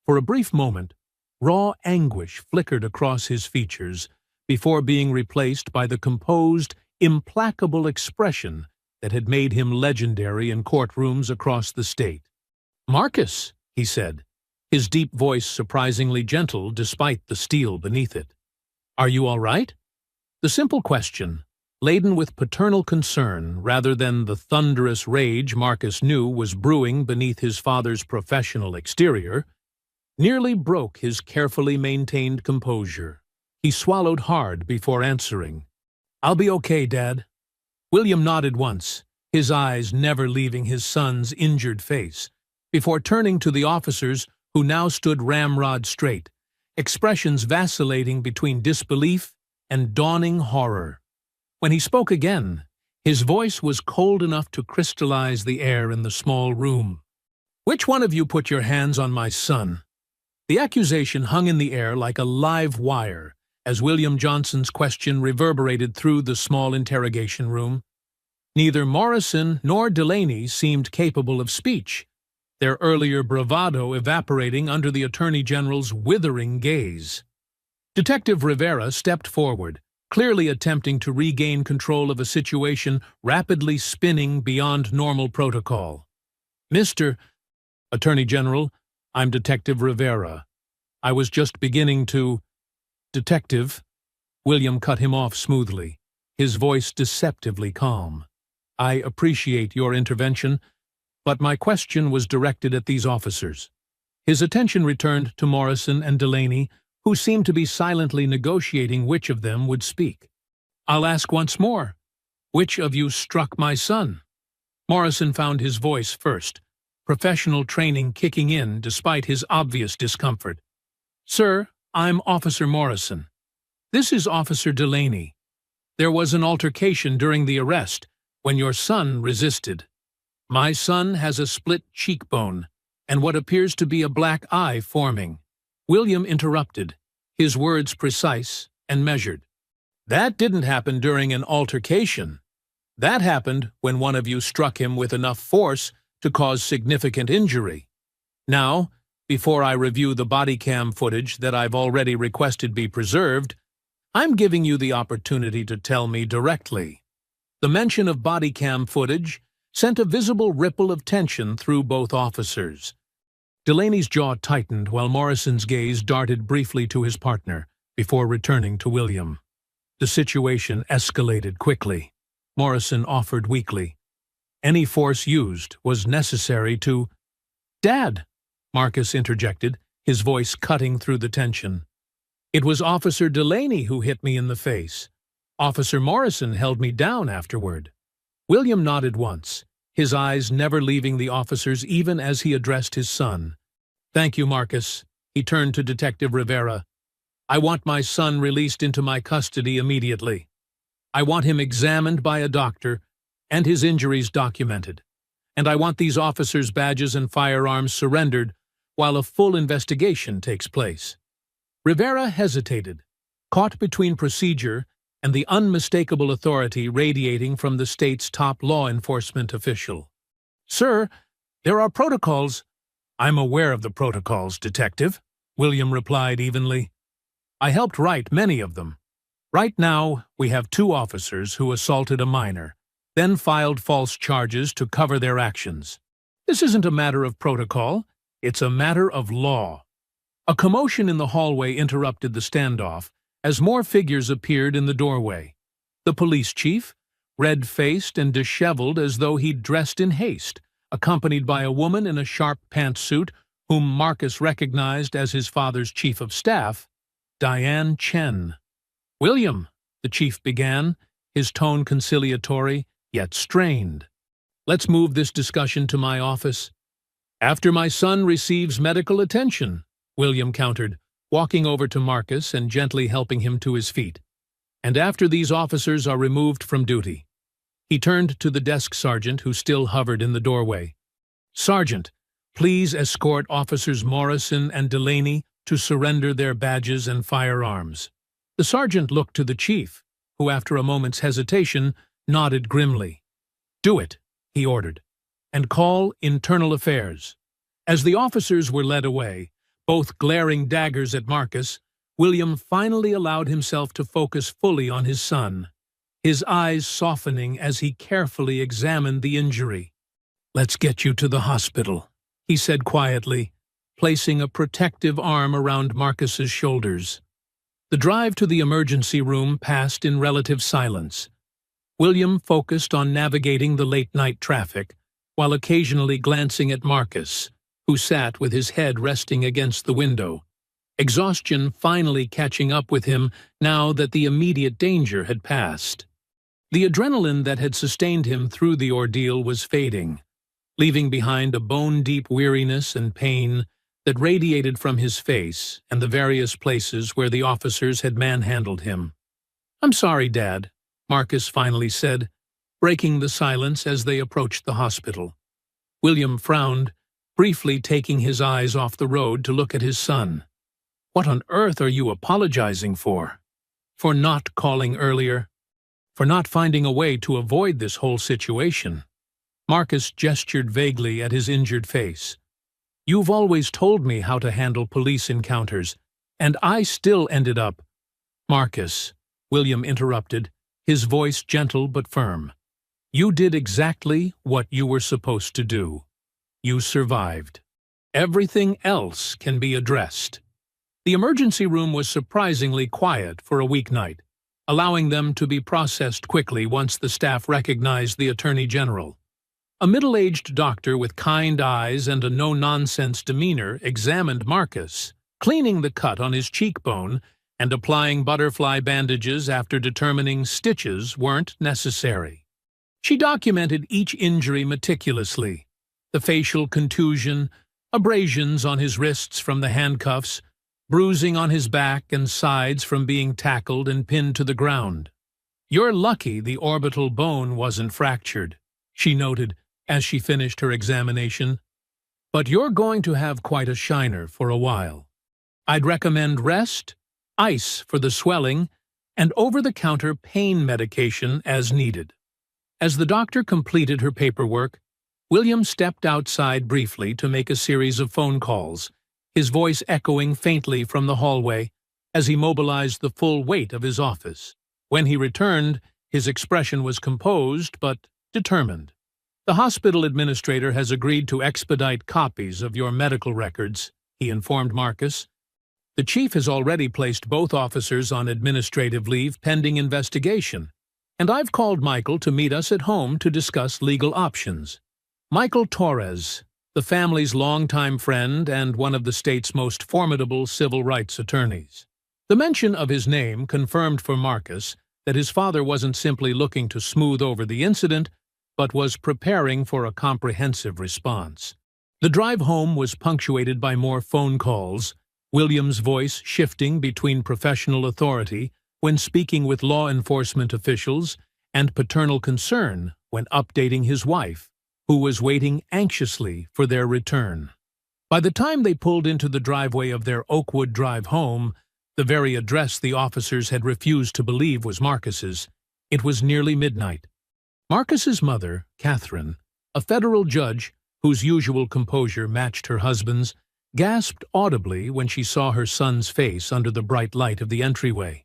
For a brief moment, raw anguish flickered across his features before being replaced by the composed, implacable expression that had made him legendary in courtrooms across the state. "Marcus," he said, his deep voice surprisingly gentle despite the steel beneath it. "Are you all right?" The simple question, laden with paternal concern rather than the thunderous rage Marcus knew was brewing beneath his father's professional exterior, nearly broke his carefully maintained composure. He swallowed hard before answering. "I'll be okay, Dad." William nodded once, his eyes never leaving his son's injured face, before turning to the officers who now stood ramrod straight, expressions vacillating between disbelief and dawning horror. When he spoke again, his voice was cold enough to crystallize the air in the small room. "Which one of you put your hands on my son?" The accusation hung in the air like a live wire as William Johnson's question reverberated through the small interrogation room. Neither Morrison nor Delaney seemed capable of speech, their earlier bravado evaporating under the Attorney General's withering gaze. Detective Rivera stepped forward, clearly attempting to regain control of a situation rapidly spinning beyond normal protocol. "Mr. Attorney General, I'm Detective Rivera. I was just beginning to—" "Detective," William cut him off smoothly, his voice deceptively calm. "I appreciate your intervention, but my question was directed at these officers." His attention returned to Morrison and Delaney, who seemed to be silently negotiating which of them would speak. "I'll ask once more. Which of you struck my son?" Morrison found his voice first, professional training kicking in despite his obvious discomfort. "Sir, I'm Officer Morrison. This is Officer Delaney. There was an altercation during the arrest when your son resisted. My son has a split cheekbone and what appears to be a black eye forming." William interrupted, his words precise and measured. "That didn't happen during an altercation. That happened when one of you struck him with enough force to cause significant injury. Now, before I review the body cam footage that I've already requested be preserved, I'm giving you the opportunity to tell me directly." The mention of body cam footage sent a visible ripple of tension through both officers. Delaney's jaw tightened while Morrison's gaze darted briefly to his partner before returning to William. The situation escalated quickly. Morrison offered weakly. Any force used was necessary to— "Dad!" Marcus interjected, his voice cutting through the tension. "It was Officer Delaney who hit me in the face. Officer Morrison held me down afterward." William nodded once, his eyes never leaving the officers even as he addressed his son. "Thank you, Marcus." He turned to Detective Rivera. "I want my son released into my custody immediately. I want him examined by a doctor and his injuries documented. And I want these officers' badges and firearms surrendered while a full investigation takes place." Rivera hesitated, caught between procedure and the unmistakable authority radiating from the state's top law enforcement official. "Sir, there are protocols." I'm aware of the protocols, Detective, William replied evenly. I helped write many of them. Right now, we have 2 officers who assaulted a minor, then filed false charges to cover their actions. This isn't a matter of protocol, it's a matter of law. A commotion in the hallway interrupted the standoff as more figures appeared in the doorway. The police chief, red-faced and disheveled as though he'd dressed in haste, accompanied by a woman in a sharp pantsuit whom Marcus recognized as his father's chief of staff, Diane Chen. William, the chief began, his tone conciliatory, yet strained. Let's move this discussion to my office. After my son receives medical attention, William countered, walking over to Marcus and gently helping him to his feet. And after these officers are removed from duty. He turned to the desk sergeant who still hovered in the doorway. Sergeant, please escort Officers Morrison and Delaney to surrender their badges and firearms. The sergeant looked to the chief, who after a moment's hesitation nodded grimly. Do it, he ordered, and call Internal Affairs. As the officers were led away, both glaring daggers at Marcus, William finally allowed himself to focus fully on his son, his eyes softening as he carefully examined the injury. Let's get you to the hospital, he said quietly, placing a protective arm around Marcus's shoulders. The drive to the emergency room passed in relative silence. William focused on navigating the late-night traffic, while occasionally glancing at Marcus, who sat with his head resting against the window, exhaustion finally catching up with him now that the immediate danger had passed. The adrenaline that had sustained him through the ordeal was fading, leaving behind a bone-deep weariness and pain that radiated from his face and the various places where the officers had manhandled him. I'm sorry, Dad, Marcus finally said, breaking the silence as they approached the hospital. William frowned, briefly taking his eyes off the road to look at his son. What on earth are you apologizing for? For not calling earlier? For not finding a way to avoid this whole situation? Marcus gestured vaguely at his injured face. You've always told me how to handle police encounters, and I still ended up. Marcus, William interrupted, his voice gentle but firm. You did exactly what you were supposed to do. You survived. Everything else can be addressed. The emergency room was surprisingly quiet for a weeknight, allowing them to be processed quickly once the staff recognized the Attorney General. A middle-aged doctor with kind eyes and a no-nonsense demeanor examined Marcus, cleaning the cut on his cheekbone and applying butterfly bandages after determining stitches weren't necessary. She documented each injury meticulously: the facial contusion, abrasions on his wrists from the handcuffs, bruising on his back and sides from being tackled and pinned to the ground. You're lucky the orbital bone wasn't fractured, she noted as she finished her examination. But you're going to have quite a shiner for a while. I'd recommend rest, ice for the swelling, and over-the-counter pain medication as needed. As the doctor completed her paperwork, William stepped outside briefly to make a series of phone calls, his voice echoing faintly from the hallway as he mobilized the full weight of his office. When he returned, his expression was composed but determined. The hospital administrator has agreed to expedite copies of your medical records, he informed Marcus. The chief has already placed both officers on administrative leave pending investigation, and I've called Michael to meet us at home to discuss legal options. Michael Torres, the family's longtime friend and one of the state's most formidable civil rights attorneys. The mention of his name confirmed for Marcus that his father wasn't simply looking to smooth over the incident, but was preparing for a comprehensive response. The drive home was punctuated by more phone calls, William's voice shifting between professional authority when speaking with law enforcement officials and paternal concern when updating his wife, who was waiting anxiously for their return. By the time they pulled into the driveway of their Oakwood Drive home, the very address the officers had refused to believe was Marcus's, it was nearly midnight. Marcus's mother, Catherine, a federal judge whose usual composure matched her husband's, gasped audibly when she saw her son's face under the bright light of the entryway.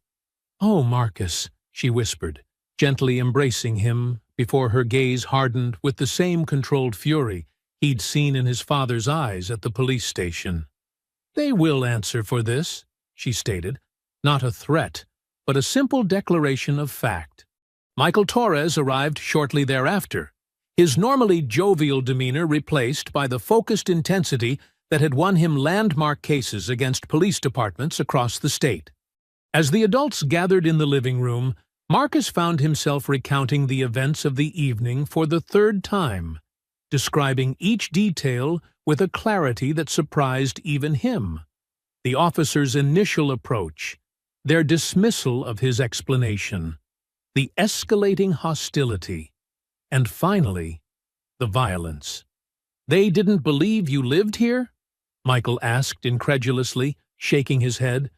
"Oh, Marcus," she whispered, gently embracing him before her gaze hardened with the same controlled fury he'd seen in his father's eyes at the police station. "They will answer for this," she stated, not a threat, but a simple declaration of fact. Michael Torres arrived shortly thereafter, his normally jovial demeanor replaced by the focused intensity that had won him landmark cases against police departments across the state. As the adults gathered in the living room, Marcus found himself recounting the events of the evening for the third time, describing each detail with a clarity that surprised even him. The officer's initial approach, their dismissal of his explanation, the escalating hostility, and finally, the violence. "They didn't believe you lived here?" Michael asked incredulously, shaking his head.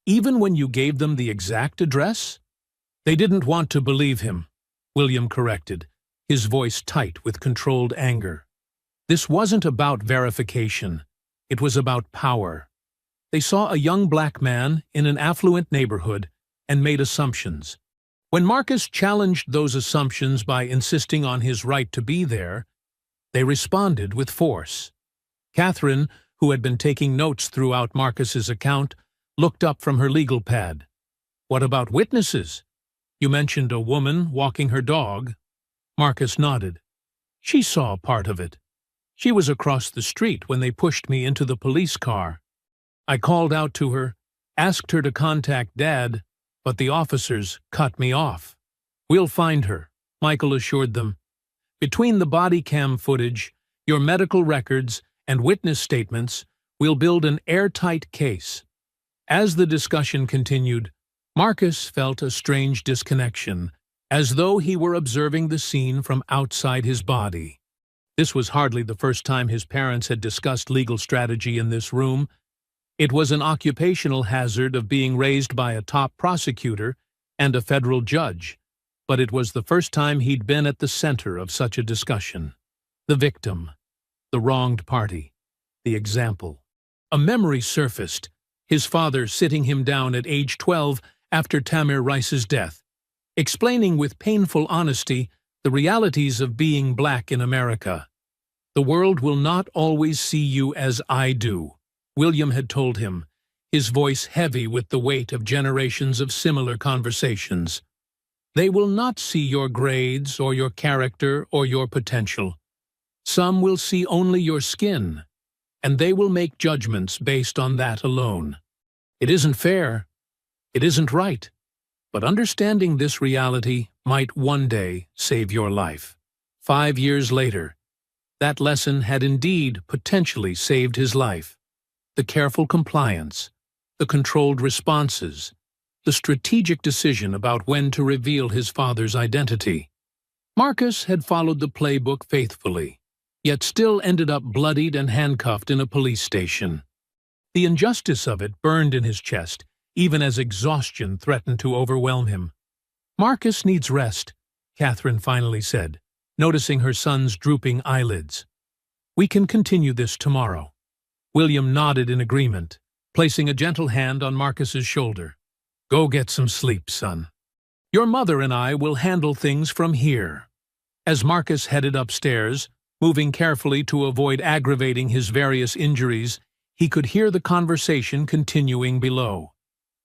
"Even when you gave them the exact address?" "They didn't want to believe him," William corrected, his voice tight with controlled anger. "This wasn't about verification. It was about power. They saw a young black man in an affluent neighborhood and made assumptions. When Marcus challenged those assumptions by insisting on his right to be there, they responded with force." Catherine, who had been taking notes throughout Marcus's account, looked up from her legal pad. "What about witnesses? You mentioned a woman walking her dog." Marcus nodded. "She saw part of it. She was across the street when they pushed me into the police car. I called out to her, asked her to contact Dad, but the officers cut me off." "We'll find her," Michael assured them. "Between the body cam footage, your medical records, and witness statements, we'll build an airtight case." As the discussion continued, Marcus felt a strange disconnection, as though he were observing the scene from outside his body. This was hardly the first time his parents had discussed legal strategy in this room. It was an occupational hazard of being raised by a top prosecutor and a federal judge, but it was the first time he'd been at the center of such a discussion. The victim, the wronged party, the example. A memory surfaced, his father sitting him down at age 12 after Tamir Rice's death, explaining with painful honesty the realities of being black in America. "The world will not always see you as I do," William had told him, his voice heavy with the weight of generations of similar conversations. "They will not see your grades or your character or your potential. Some will see only your skin, and they will make judgments based on that alone. It isn't fair. It isn't right. But understanding this reality might one day save your life." 5 years later, that lesson had indeed potentially saved his life. The careful compliance, the controlled responses, the strategic decision about when to reveal his father's identity. Marcus had followed the playbook faithfully, yet still ended up bloodied and handcuffed in a police station. The injustice of it burned in his chest, even as exhaustion threatened to overwhelm him. "Marcus needs rest," Catherine finally said, noticing her son's drooping eyelids. "We can continue this tomorrow." William nodded in agreement, placing a gentle hand on Marcus's shoulder. "Go get some sleep, son. Your mother and I will handle things from here." As Marcus headed upstairs, moving carefully to avoid aggravating his various injuries, he could hear the conversation continuing below.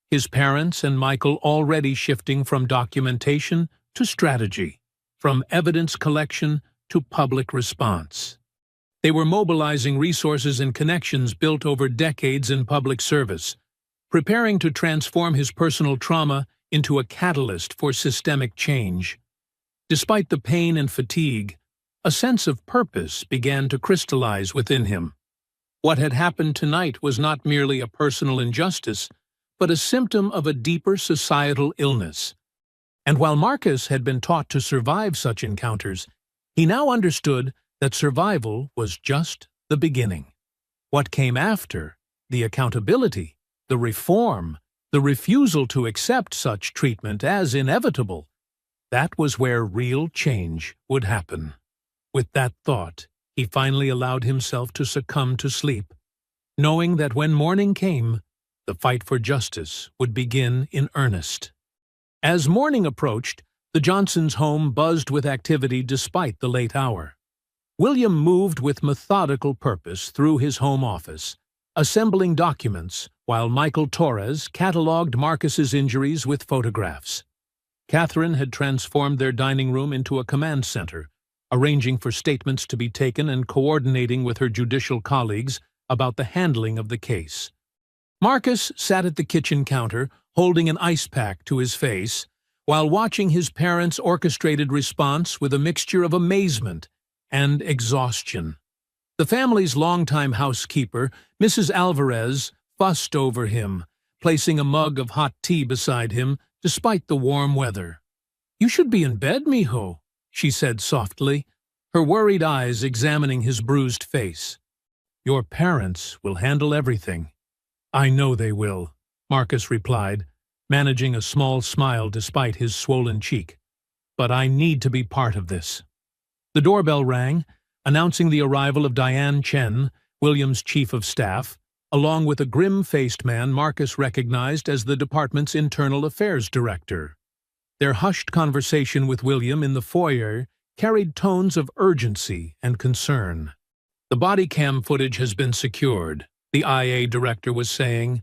His parents and Michael already shifting from documentation to strategy, from evidence collection to public response. They were mobilizing resources and connections built over decades in public service, preparing to transform his personal trauma into a catalyst for systemic change. Despite the pain and fatigue, a sense of purpose began to crystallize within him. What had happened tonight was not merely a personal injustice, but a symptom of a deeper societal illness. And while Marcus had been taught to survive such encounters, he now understood that survival was just the beginning. What came after, the accountability, the reform, the refusal to accept such treatment as inevitable, that was where real change would happen. With that thought, he finally allowed himself to succumb to sleep, knowing that when morning came, the fight for justice would begin in earnest. As morning approached, the Johnsons' home buzzed with activity despite the late hour. William moved with methodical purpose through his home office, assembling documents, while Michael Torres catalogued Marcus's injuries with photographs. Catherine had transformed their dining room into a command center, arranging for statements to be taken and coordinating with her judicial colleagues about the handling of the case. Marcus sat at the kitchen counter, holding an ice pack to his face, while watching his parents' orchestrated response with a mixture of amazement and exhaustion. The family's longtime housekeeper, Mrs. Alvarez, fussed over him, placing a mug of hot tea beside him despite the warm weather. "You should be in bed, mijo," she said softly, her worried eyes examining his bruised face. "Your parents will handle everything." "I know they will," Marcus replied, managing a small smile despite his swollen cheek. "But I need to be part of this." The doorbell rang, announcing the arrival of Diane Chen, William's chief of staff, along with a grim-faced man Marcus recognized as the department's internal affairs director. Their hushed conversation with William in the foyer carried tones of urgency and concern. "The body cam footage has been secured," the IA director was saying.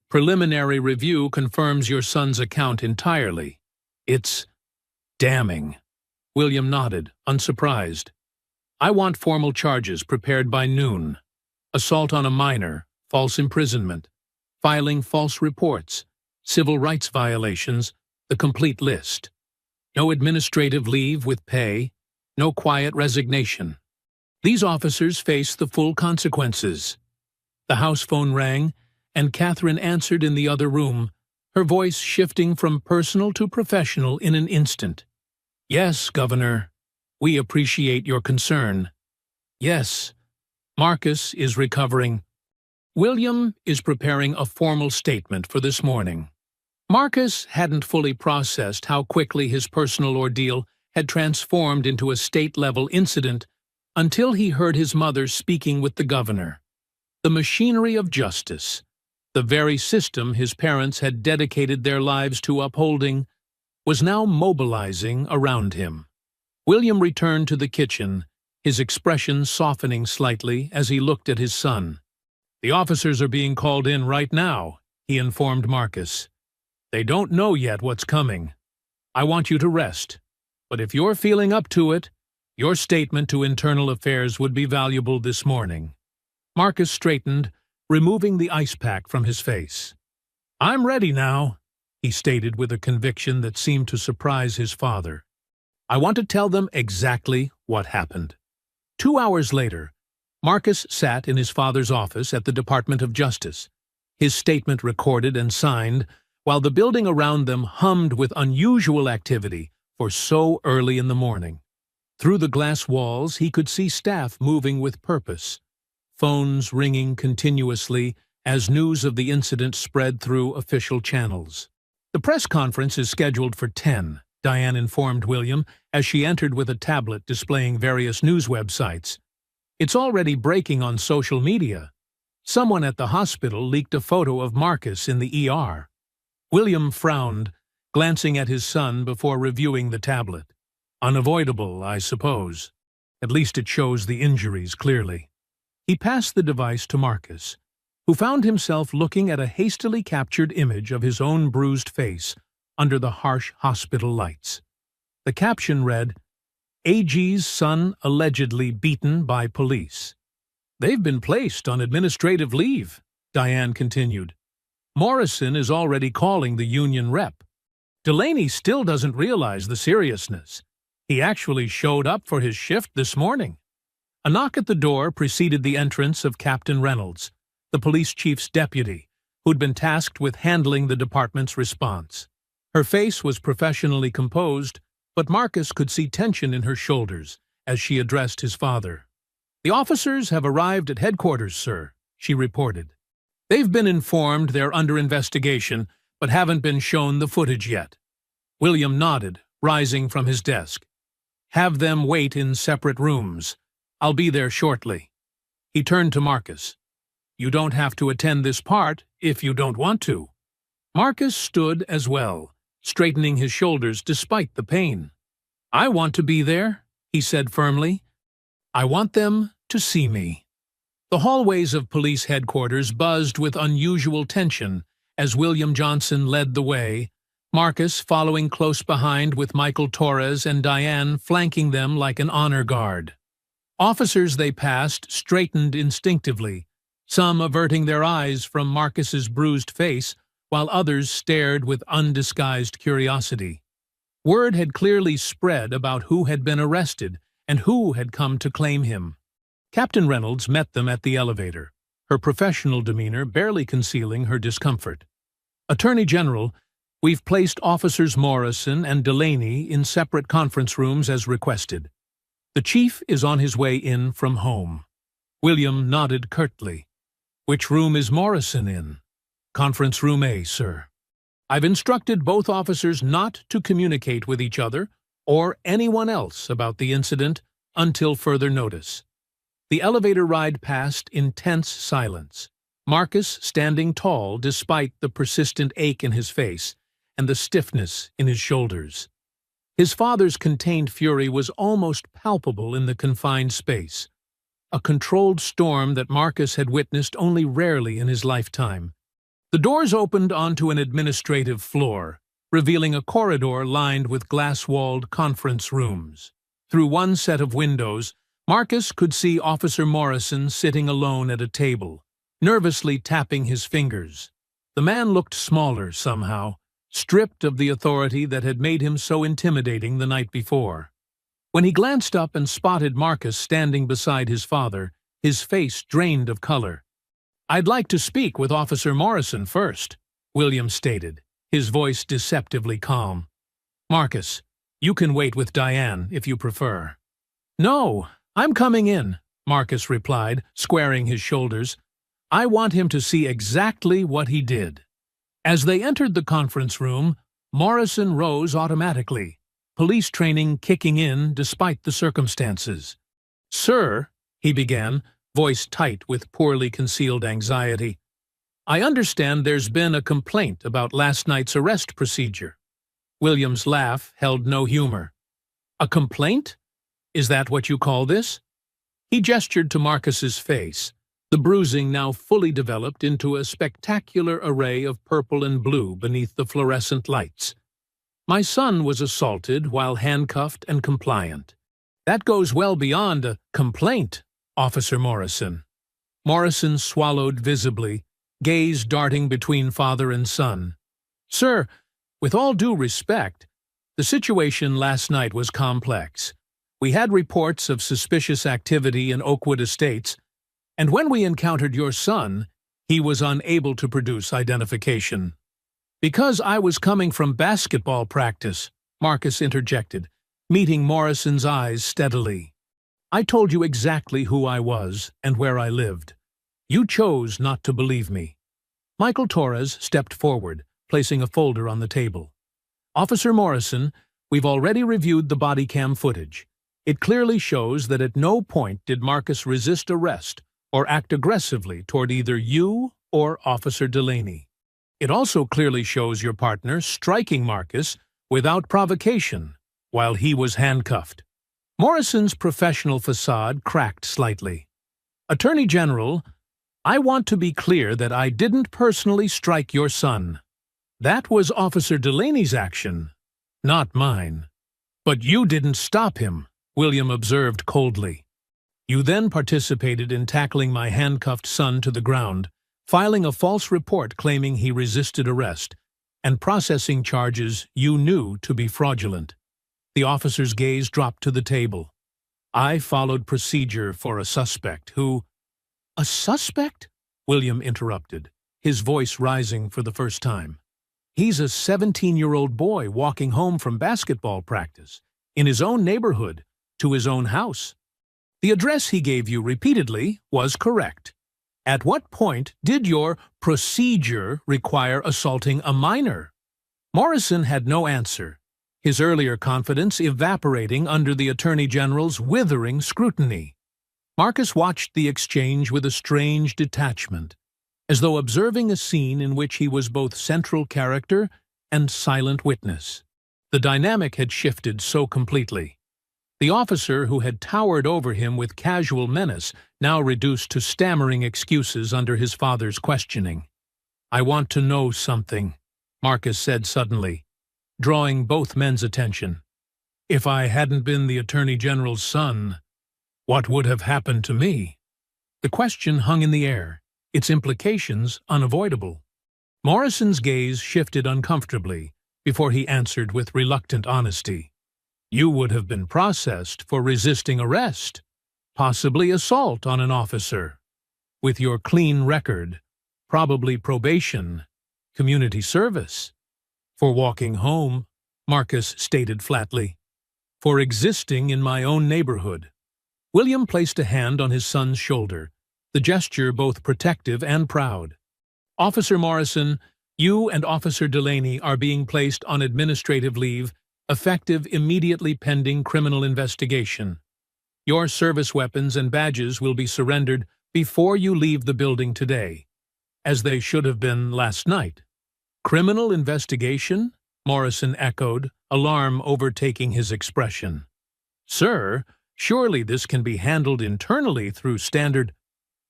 "Preliminary review confirms your son's account entirely. It's damning." William nodded, unsurprised. "I want formal charges prepared by noon. Assault on a minor, false imprisonment, filing false reports, civil rights violations, the complete list. No administrative leave with pay, no quiet resignation. These officers face the full consequences." The house phone rang, and Catherine answered in the other room, her voice shifting from personal to professional in an instant. "Yes, Governor. We appreciate your concern. Yes, Marcus is recovering. William is preparing a formal statement for this morning." Marcus hadn't fully processed how quickly his personal ordeal had transformed into a state-level incident until he heard his mother speaking with the governor. The machinery of justice, the very system his parents had dedicated their lives to upholding, was now mobilizing around him. William returned to the kitchen, his expression softening slightly as he looked at his son. "The officers are being called in right now," he informed Marcus. "They don't know yet what's coming. I want you to rest, but if you're feeling up to it, your statement to Internal Affairs would be valuable this morning." Marcus straightened, removing the ice pack from his face. "I'm ready now," he stated with a conviction that seemed to surprise his father. "I want to tell them exactly what happened." 2 hours later, Marcus sat in his father's office at the Department of Justice, his statement recorded and signed, while the building around them hummed with unusual activity for so early in the morning. Through the glass walls, he could see staff moving with purpose, phones ringing continuously as news of the incident spread through official channels. "The press conference is scheduled for 10, Diane informed William as she entered with a tablet displaying various news websites. "It's already breaking on social media. Someone at the hospital leaked a photo of Marcus in the ER." William frowned, glancing at his son before reviewing the tablet. "Unavoidable, I suppose. At least it shows the injuries clearly." He passed the device to Marcus, who found himself looking at a hastily captured image of his own bruised face under the harsh hospital lights. The caption read, "AG's son allegedly beaten by police." "They've been placed on administrative leave," Diane continued. "Morrison is already calling the union rep. Delaney still doesn't realize the seriousness. He actually showed up for his shift this morning." A knock at the door preceded the entrance of Captain Reynolds, the police chief's deputy, who'd been tasked with handling the department's response. Her face was professionally composed, but Marcus could see tension in her shoulders as she addressed his father. "The officers have arrived at headquarters, sir," she reported. "They've been informed they're under investigation, but haven't been shown the footage yet." William nodded, rising from his desk. "Have them wait in separate rooms. I'll be there shortly." He turned to Marcus. "You don't have to attend this part if you don't want to." Marcus stood as well, straightening his shoulders despite the pain. "I want to be there," he said firmly. "I want them to see me." The hallways of police headquarters buzzed with unusual tension as William Johnson led the way, Marcus following close behind with Michael Torres and Diane flanking them like an honor guard. Officers they passed straightened instinctively, some averting their eyes from Marcus's bruised face, while others stared with undisguised curiosity. Word had clearly spread about who had been arrested and who had come to claim him. Captain Reynolds met them at the elevator, her professional demeanor barely concealing her discomfort. "Attorney General, we've placed Officers Morrison and Delaney in separate conference rooms as requested. The chief is on his way in from home." William nodded curtly. "Which room is Morrison in?" "Conference room A, sir." "I've instructed both officers not to communicate with each other or anyone else about the incident until further notice." The elevator ride passed in tense silence, Marcus standing tall despite the persistent ache in his face and the stiffness in his shoulders. His father's contained fury was almost palpable in the confined space, a controlled storm that Marcus had witnessed only rarely in his lifetime. The doors opened onto an administrative floor, revealing a corridor lined with glass-walled conference rooms. Through one set of windows, Marcus could see Officer Morrison sitting alone at a table, nervously tapping his fingers. The man looked smaller somehow, stripped of the authority that had made him so intimidating the night before. When he glanced up and spotted Marcus standing beside his father, his face drained of color. "I'd like to speak with Officer Morrison first," William stated, his voice deceptively calm. "Marcus, you can wait with Diane if you prefer." "No, I'm coming in," Marcus replied, squaring his shoulders. "I want him to see exactly what he did." As they entered the conference room, Morrison rose automatically, police training kicking in despite the circumstances. "Sir," he began, voice tight with poorly concealed anxiety, "I understand there's been a complaint about last night's arrest procedure." William's laugh held no humor. "A complaint? Is that what you call this?" He gestured to Marcus's face, the bruising now fully developed into a spectacular array of purple and blue beneath the fluorescent lights. "My son was assaulted while handcuffed and compliant. That goes well beyond a complaint, Officer Morrison." Morrison swallowed visibly, gaze darting between father and son. "Sir, with all due respect, the situation last night was complex. We had reports of suspicious activity in Oakwood Estates, and when we encountered your son, he was unable to produce identification." "Because I was coming from basketball practice," Marcus interjected, meeting Morrison's eyes steadily. "I told you exactly who I was and where I lived. You chose not to believe me." Michael Torres stepped forward, placing a folder on the table. "Officer Morrison, we've already reviewed the body cam footage. It clearly shows that at no point did Marcus resist arrest or act aggressively toward either you or Officer Delaney. It also clearly shows your partner striking Marcus without provocation while he was handcuffed." Morrison's professional facade cracked slightly. "Attorney General, I want to be clear that I didn't personally strike your son. That was Officer Delaney's action, not mine." "But you didn't stop him," William observed coldly. "You then participated in tackling my handcuffed son to the ground, filing a false report claiming he resisted arrest, and processing charges you knew to be fraudulent." The officer's gaze dropped to the table. "I followed procedure for a suspect who—" "A suspect?" William interrupted, his voice rising for the first time. "He's a 17-year-old boy walking home from basketball practice, in his own neighborhood, to his own house. The address he gave you repeatedly was correct. At what point did your procedure require assaulting a minor?" Morrison had no answer, his earlier confidence evaporating under the Attorney General's withering scrutiny. Marcus watched the exchange with a strange detachment, as though observing a scene in which he was both central character and silent witness. The dynamic had shifted so completely. The officer who had towered over him with casual menace now reduced to stammering excuses under his father's questioning. "I want to know something," Marcus said suddenly, drawing both men's attention. "If I hadn't been the Attorney General's son, what would have happened to me?" The question hung in the air, its implications unavoidable. Morrison's gaze shifted uncomfortably before he answered with reluctant honesty. "You would have been processed for resisting arrest, possibly assault on an officer. With your clean record, probably probation, community service. For walking home," Marcus stated flatly. "For existing in my own neighborhood." William placed a hand on his son's shoulder, the gesture both protective and proud. "Officer Morrison, you and Officer Delaney are being placed on administrative leave, effective immediately pending criminal investigation. Your service weapons and badges will be surrendered before you leave the building today, as they should have been last night." "Criminal investigation?" Morrison echoed, alarm overtaking his expression. "Sir, surely this can be handled internally through standard—"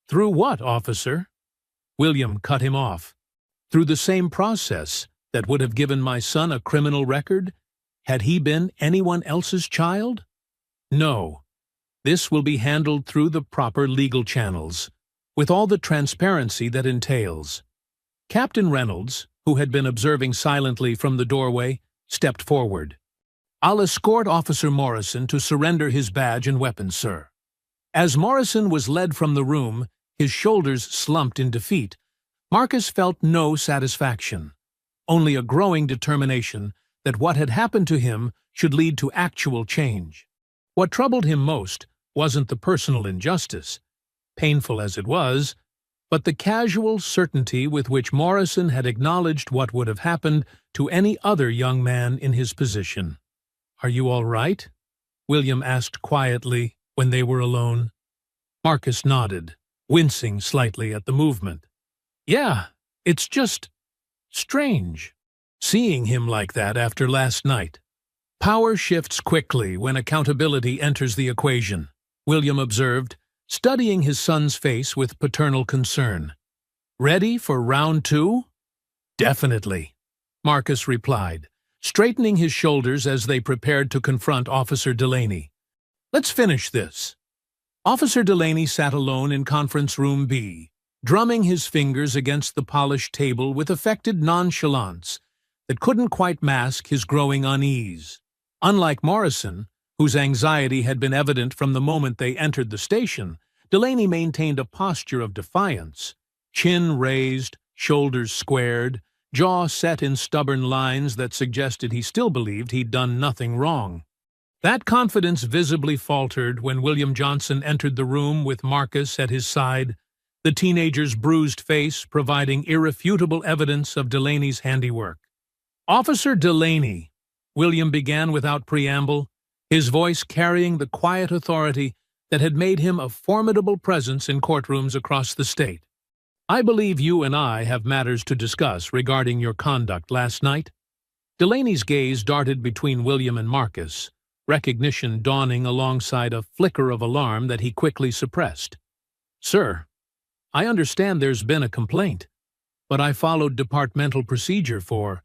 "Through what, officer?" William cut him off. "Through the same process that would have given my son a criminal record, had he been anyone else's child? No. This will be handled through the proper legal channels, with all the transparency that entails." Captain Reynolds, who had been observing silently from the doorway, stepped forward. "I'll escort Officer Morrison to surrender his badge and weapons, sir." As Morrison was led from the room, his shoulders slumped in defeat, Marcus felt no satisfaction, only a growing determination that what had happened to him should lead to actual change. What troubled him most wasn't the personal injustice, painful as it was, but the casual certainty with which Morrison had acknowledged what would have happened to any other young man in his position. "Are you all right?" William asked quietly when they were alone. Marcus nodded, wincing slightly at the movement. "Yeah, it's just strange, seeing him like that after last night." "Power shifts quickly when accountability enters the equation," William observed, studying his son's face with paternal concern. "Ready for round 2? "Definitely," Marcus replied, straightening his shoulders as they prepared to confront Officer Delaney. "Let's finish this." Officer Delaney sat alone in Conference Room B, drumming his fingers against the polished table with affected nonchalance that couldn't quite mask his growing unease. Unlike Morrison, whose anxiety had been evident from the moment they entered the station, Delaney maintained a posture of defiance, chin raised, shoulders squared, jaw set in stubborn lines that suggested he still believed he'd done nothing wrong. That confidence visibly faltered when William Johnson entered the room with Marcus at his side, the teenager's bruised face providing irrefutable evidence of Delaney's handiwork. "Officer Delaney," William began without preamble, his voice carrying the quiet authority that had made him a formidable presence in courtrooms across the state. "I believe you and I have matters to discuss regarding your conduct last night." Delaney's gaze darted between William and Marcus, recognition dawning alongside a flicker of alarm that he quickly suppressed. "Sir, I understand there's been a complaint, but I followed departmental procedure for—"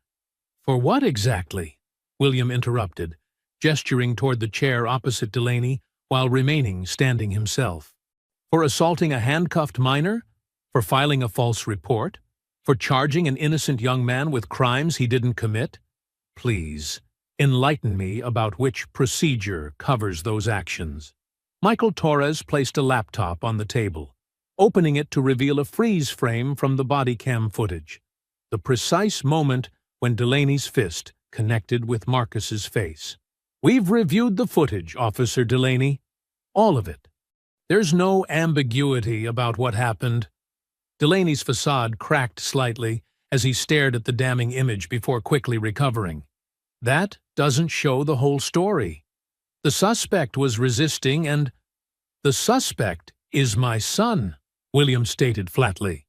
"For what exactly?" William interrupted, gesturing toward the chair opposite Delaney while remaining standing himself. "For assaulting a handcuffed minor? For filing a false report? For charging an innocent young man with crimes he didn't commit? Please, enlighten me about which procedure covers those actions." Michael Torres placed a laptop on the table, opening it to reveal a freeze frame from the body cam footage, the precise moment when Delaney's fist connected with Marcus's face. "We've reviewed the footage, Officer Delaney. All of it. There's no ambiguity about what happened." Delaney's facade cracked slightly as he stared at the damning image before quickly recovering. "That doesn't show the whole story. The suspect was resisting and—" "The suspect is my son," William stated flatly.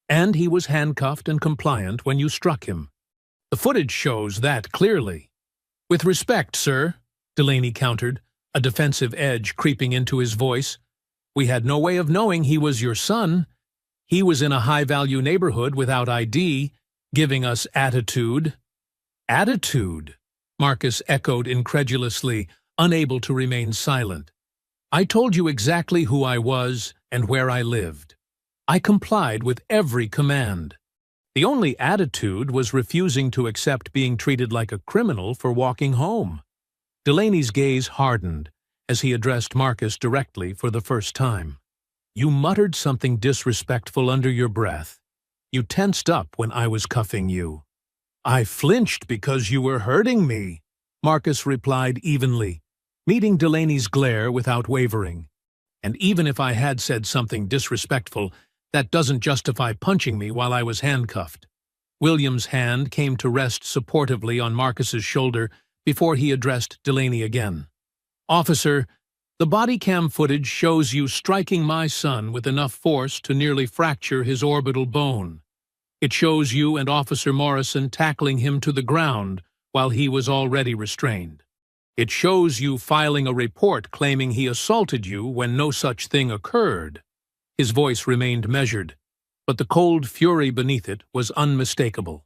"And he was handcuffed and compliant when you struck him. The footage shows that clearly." "With respect, sir," Delaney countered, a defensive edge creeping into his voice, "we had no way of knowing he was your son. He was in a high-value neighborhood without ID, giving us attitude." "Attitude?" Marcus echoed incredulously, unable to remain silent. "I told you exactly who I was and where I lived. I complied with every command. The only attitude was refusing to accept being treated like a criminal for walking home." Delaney's gaze hardened as he addressed Marcus directly for the first time. "You muttered something disrespectful under your breath. You tensed up when I was cuffing you." "I flinched because you were hurting me," Marcus replied evenly, meeting Delaney's glare without wavering. "And even if I had said something disrespectful, that doesn't justify punching me while I was handcuffed." William's hand came to rest supportively on Marcus's shoulder before he addressed Delaney again. "Officer, the body cam footage shows you striking my son with enough force to nearly fracture his orbital bone. It shows you and Officer Morrison tackling him to the ground while he was already restrained. It shows you filing a report claiming he assaulted you when no such thing occurred." His voice remained measured, but the cold fury beneath it was unmistakable.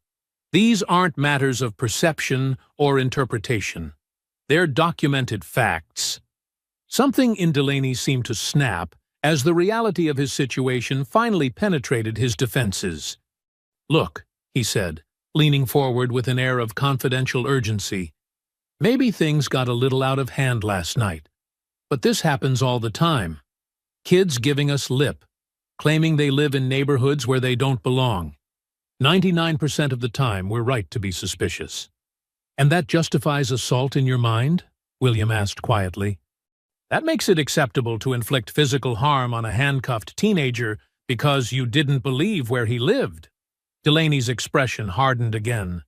"These aren't matters of perception or interpretation. They're documented facts." Something in Delaney seemed to snap as the reality of his situation finally penetrated his defenses. "Look," he said, leaning forward with an air of confidential urgency, "maybe things got a little out of hand last night, but this happens all the time. Kids giving us lip, claiming they live in neighborhoods where they don't belong. 99% of the time, we're right to be suspicious." "And that justifies assault in your mind?" William asked quietly. "That makes it acceptable to inflict physical harm on a handcuffed teenager because you didn't believe where he lived." Delaney's expression hardened again.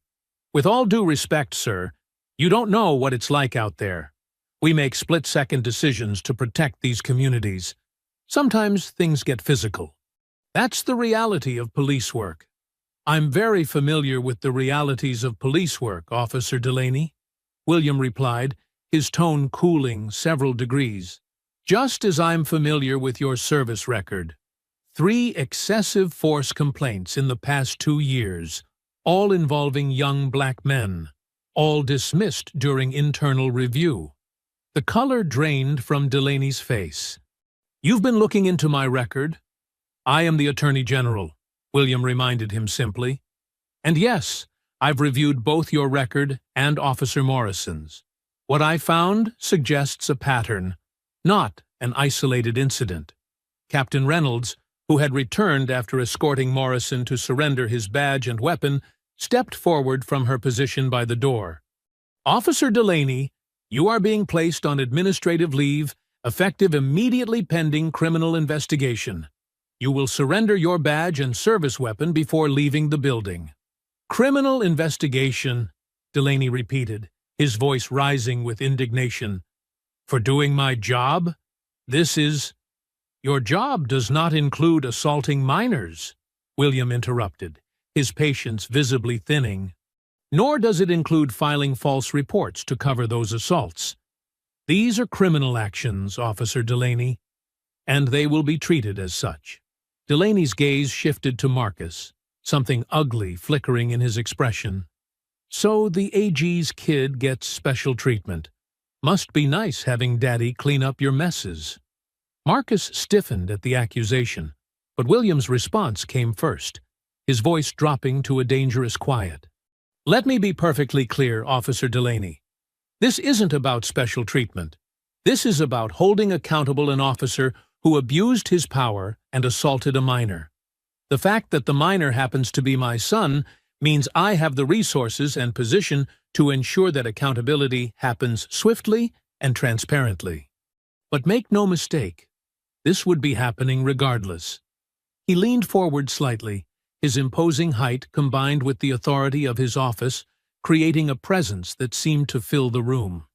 "With all due respect, sir, you don't know what it's like out there. We make split-second decisions to protect these communities. Sometimes things get physical. That's the reality of police work." "I'm very familiar with the realities of police work, Officer Delaney," William replied, his tone cooling several degrees. "Just as I'm familiar with your service record. 3 excessive force complaints in the past 2 years, all involving young black men, all dismissed during internal review." The color drained from Delaney's face. "You've been looking into my record?" "I am the Attorney General," William reminded him simply. "And yes, I've reviewed both your record and Officer Morrison's. What I found suggests a pattern, not an isolated incident." Captain Reynolds, who had returned after escorting Morrison to surrender his badge and weapon, stepped forward from her position by the door. "Officer Delaney, you are being placed on administrative leave, effective immediately pending criminal investigation. You will surrender your badge and service weapon before leaving the building." "Criminal investigation," Delaney repeated, his voice rising with indignation. "For doing my job? This is—" "Your job does not include assaulting minors," William interrupted, his patience visibly thinning. "Nor does it include filing false reports to cover those assaults. These are criminal actions, Officer Delaney, and they will be treated as such." Delaney's gaze shifted to Marcus, something ugly flickering in his expression. "So the AG's kid gets special treatment. Must be nice having Daddy clean up your messes." Marcus stiffened at the accusation, but William's response came first, his voice dropping to a dangerous quiet. "Let me be perfectly clear, Officer Delaney. This isn't about special treatment. This is about holding accountable an officer who abused his power and assaulted a minor. The fact that the minor happens to be my son means I have the resources and position to ensure that accountability happens swiftly and transparently. But make no mistake, this would be happening regardless." He leaned forward slightly, his imposing height combined with the authority of his office, creating a presence that seemed to fill the room.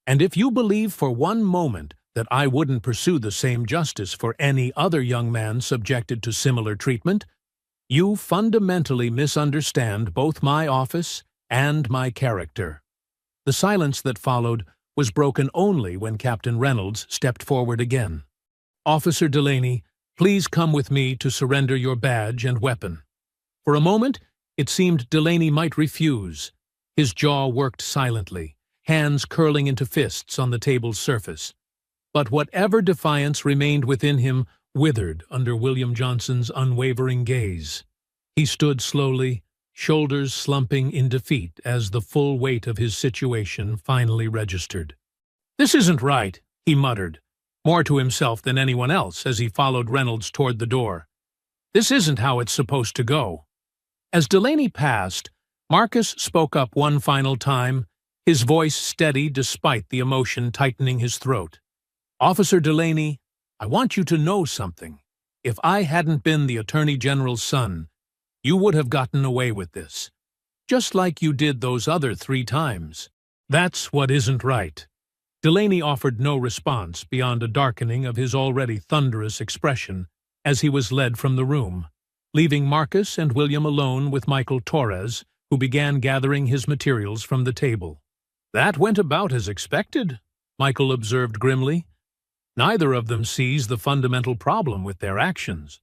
"And if you believe for one moment that I wouldn't pursue the same justice for any other young man subjected to similar treatment. You fundamentally misunderstand both my office and my character." The silence that followed was broken only when Captain Reynolds stepped forward again. "Officer Delaney, please come with me to surrender your badge and weapon." For a moment, it seemed Delaney might refuse. His jaw worked silently, hands curling into fists on the table's surface. But whatever defiance remained within him withered under William Johnson's unwavering gaze. He stood slowly, shoulders slumping in defeat as the full weight of his situation finally registered. "This isn't right," he muttered, more to himself than anyone else as he followed Reynolds toward the door. "This isn't how it's supposed to go." As Delaney passed, Marcus spoke up one final time, his voice steady despite the emotion tightening his throat. "Officer Delaney, I want you to know something. If I hadn't been the Attorney General's son, you would have gotten away with this, just like you did those other 3 times. That's what isn't right." Delaney offered no response beyond a darkening of his already thunderous expression as he was led from the room, leaving Marcus and William alone with Michael Torres, who began gathering his materials from the table. "That went about as expected," Michael observed grimly. "Neither of them sees the fundamental problem with their actions.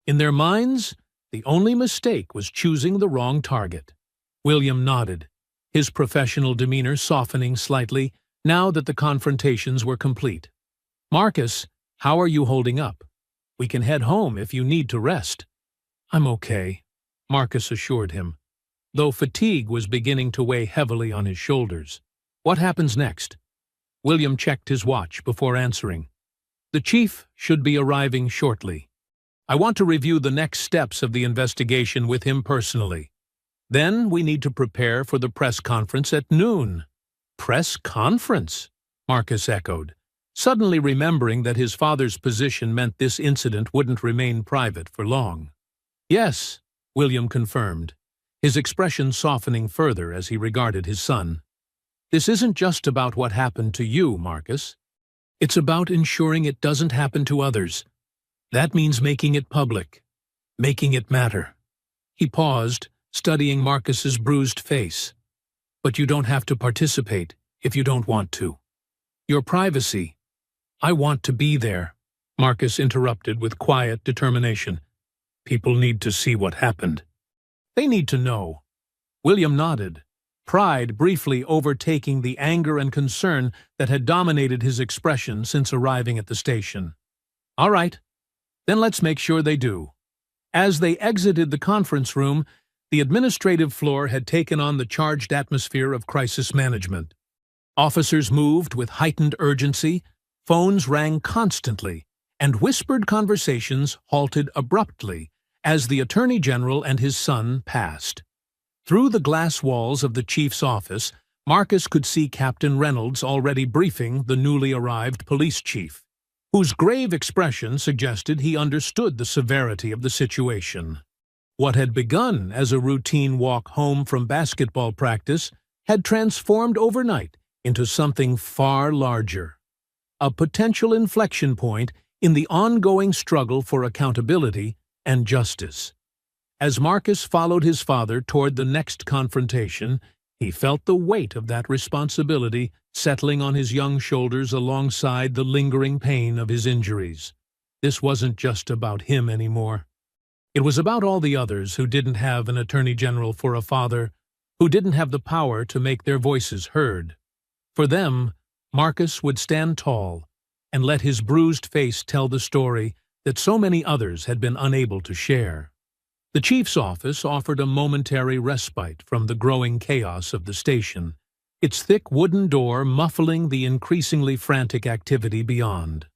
In their minds, the only mistake was choosing the wrong target." William nodded, his professional demeanor softening slightly now that the confrontations were complete. "Marcus, how are you holding up? We can head home if you need to rest." "I'm okay," Marcus assured him, though fatigue was beginning to weigh heavily on his shoulders. "What happens next?" William checked his watch before answering. "The chief should be arriving shortly. I want to review the next steps of the investigation with him personally. Then we need to prepare for the press conference at noon." "Press conference?" Marcus echoed, suddenly remembering that his father's position meant this incident wouldn't remain private for long. "Yes," William confirmed, his expression softening further as he regarded his son. "This isn't just about what happened to you, Marcus. It's about ensuring it doesn't happen to others. That means making it public, making it matter." He paused, studying Marcus's bruised face. "But you don't have to participate if you don't want to. Your privacy. I want to be there," Marcus interrupted with quiet determination. "People need to see what happened. They need to know." William nodded, pride briefly overtaking the anger and concern that had dominated his expression since arriving at the station. "All right, then let's make sure they do." As they exited the conference room, the administrative floor had taken on the charged atmosphere of crisis management. Officers moved with heightened urgency, phones rang constantly, and whispered conversations halted abruptly as the Attorney General and his son passed. Through the glass walls of the chief's office, Marcus could see Captain Reynolds already briefing the newly arrived police chief, whose grave expression suggested he understood the severity of the situation. What had begun as a routine walk home from basketball practice had transformed overnight into something far larger, a potential inflection point in the ongoing struggle for accountability and justice. As Marcus followed his father toward the next confrontation, he felt the weight of that responsibility settling on his young shoulders alongside the lingering pain of his injuries. This wasn't just about him anymore. It was about all the others who didn't have an Attorney General for a father, who didn't have the power to make their voices heard. For them, Marcus would stand tall and let his bruised face tell the story that so many others had been unable to share. The chief's office offered a momentary respite from the growing chaos of the station, its thick wooden door muffling the increasingly frantic activity beyond.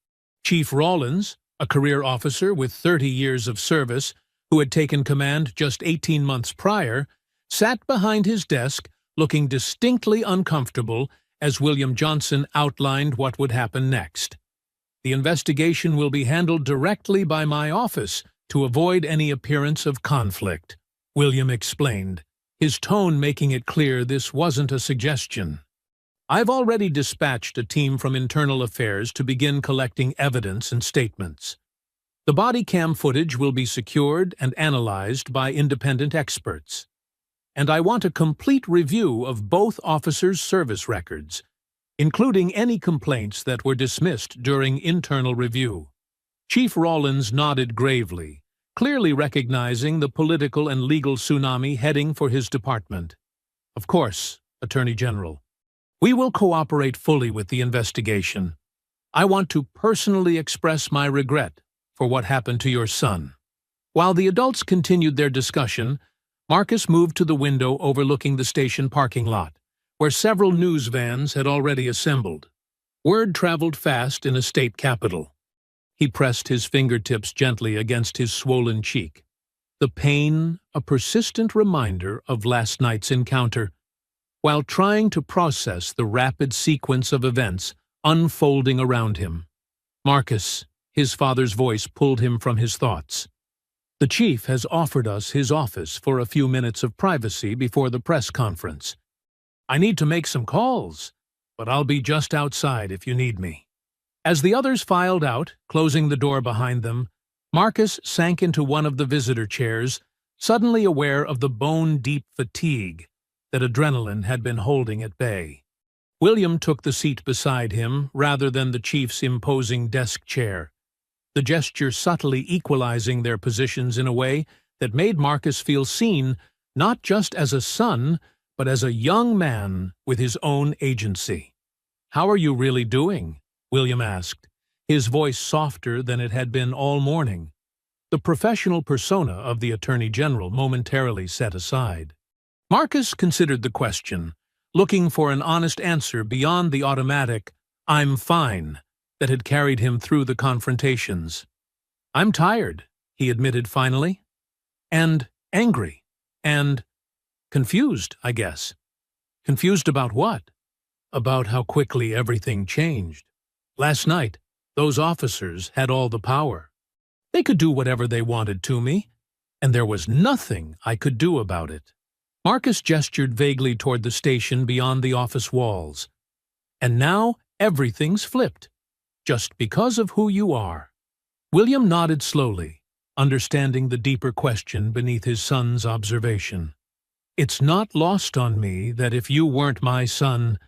Chief Rawlins, a career officer with 30 years of service, who had taken command just 18 months prior, sat behind his desk looking distinctly uncomfortable as William Johnson outlined what would happen next. "The investigation will be handled directly by my office to avoid any appearance of conflict," William explained, his tone making it clear this wasn't a suggestion. I've already dispatched a team from Internal Affairs to begin collecting evidence and statements. The body cam footage will be secured and analyzed by independent experts. And I want a complete review of both officers' service records, including any complaints that were dismissed during internal review. Chief Rawlins nodded gravely, clearly recognizing the political and legal tsunami heading for his department. Of course, Attorney General. We will cooperate fully with the investigation. I want to personally express my regret for what happened to your son. While the adults continued their discussion, Marcus moved to the window overlooking the station parking lot, where several news vans had already assembled. Word traveled fast in a state capital. He pressed his fingertips gently against his swollen cheek. The pain, a persistent reminder of last night's encounter, while trying to process the rapid sequence of events unfolding around him. Marcus, his father's voice pulled him from his thoughts. The chief has offered us his office for a few minutes of privacy before the press conference. I need to make some calls, but I'll be just outside if you need me. As the others filed out, closing the door behind them, Marcus sank into one of the visitor chairs, suddenly aware of the bone-deep fatigue that adrenaline had been holding at bay. William took the seat beside him rather than the chief's imposing desk chair, the gesture subtly equalizing their positions in a way that made Marcus feel seen not just as a son, but as a young man with his own agency. "How are you really doing?" William asked, his voice softer than it had been all morning. The professional persona of the Attorney General momentarily set aside. Marcus considered the question, looking for an honest answer beyond the automatic, "I'm fine," that had carried him through the confrontations. "I'm tired," he admitted finally. "And angry. And confused, I guess." "Confused about what?" "About how quickly everything changed. Last night, those officers had all the power. They could do whatever they wanted to me, and there was nothing I could do about it." Marcus gestured vaguely toward the station beyond the office walls. "And now everything's flipped, just because of who you are." William nodded slowly, understanding the deeper question beneath his son's observation. "It's not lost on me that if you weren't my son,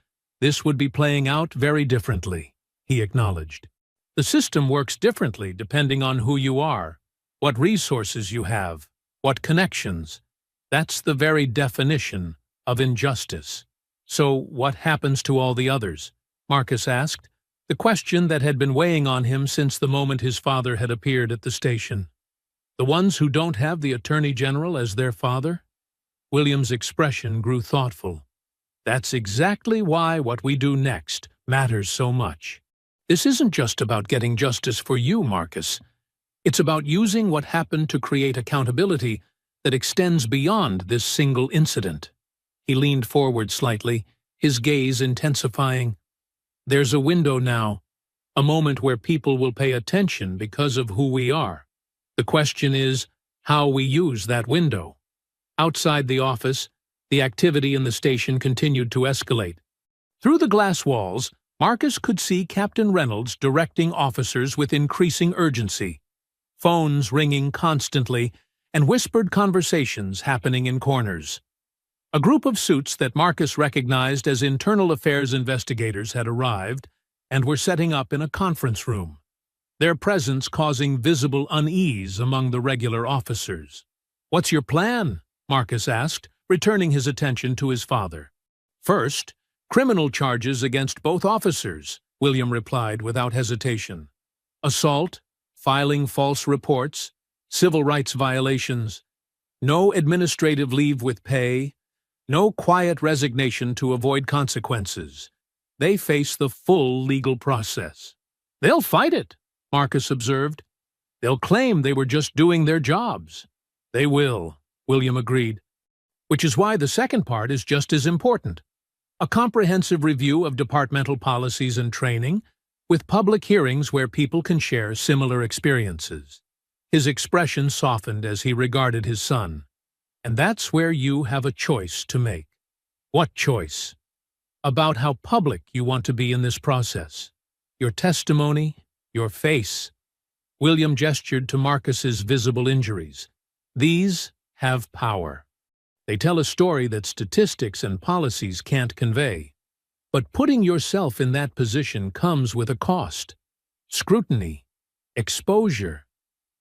this would be playing out very differently," he acknowledged. "The system works differently depending on who you are, what resources you have, what connections. That's the very definition of injustice." "So what happens to all the others?" Marcus asked, the question that had been weighing on him since the moment his father had appeared at the station. "The ones who don't have the Attorney General as their father?" William's expression grew thoughtful. "That's exactly why what we do next matters so much. This isn't just about getting justice for you, Marcus. It's about using what happened to create accountability that extends beyond this single incident." He leaned forward slightly, his gaze intensifying. "There's a window now, a moment where people will pay attention because of who we are. The question is how we use that window." Outside the office, the activity in the station continued to escalate. Through the glass walls, Marcus could see Captain Reynolds directing officers with increasing urgency, phones ringing constantly, and whispered conversations happening in corners. A group of suits that Marcus recognized as Internal Affairs investigators had arrived and were setting up in a conference room, their presence causing visible unease among the regular officers. "What's your plan?" Marcus asked, returning his attention to his father. "First, criminal charges against both officers," William replied without hesitation. "Assault, filing false reports, civil rights violations. No administrative leave with pay, no quiet resignation to avoid consequences. They face the full legal process." "They'll fight it," Marcus observed. "They'll claim they were just doing their jobs." "They will," William agreed. "Which is why the second part is just as important. A comprehensive review of departmental policies and training, with public hearings where people can share similar experiences." His expression softened as he regarded his son. "And that's where you have a choice to make." "What choice?" about how public you want to be in this process. Your testimony, your face. William gestured to Marcus's visible injuries. These have power. They tell a story that statistics and policies can't convey. But putting yourself in that position comes with a cost. Scrutiny, exposure,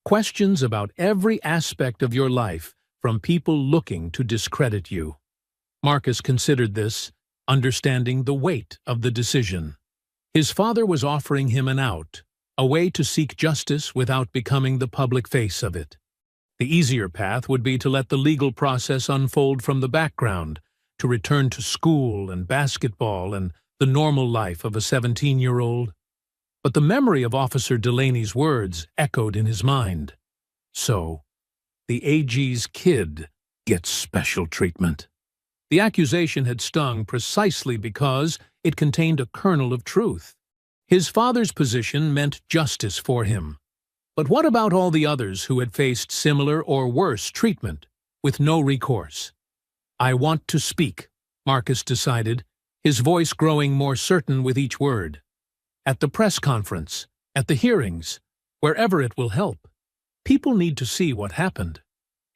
questions about every aspect of your life from people looking to discredit you. Marcus considered this, understanding the weight of the decision. His father was offering him an out, a way to seek justice without becoming the public face of it. The easier path would be to let the legal process unfold from the background, to return to school and basketball and the normal life of a 17-year-old. But the memory of Officer Delaney's words echoed in his mind. So, the AG's kid gets special treatment. The accusation had stung precisely because it contained a kernel of truth. His father's position meant justice for him. But what about all the others who had faced similar or worse treatment, with no recourse? I want to speak, Marcus decided, his voice growing more certain with each word. At the press conference, at the hearings, wherever it will help. People need to see what happened.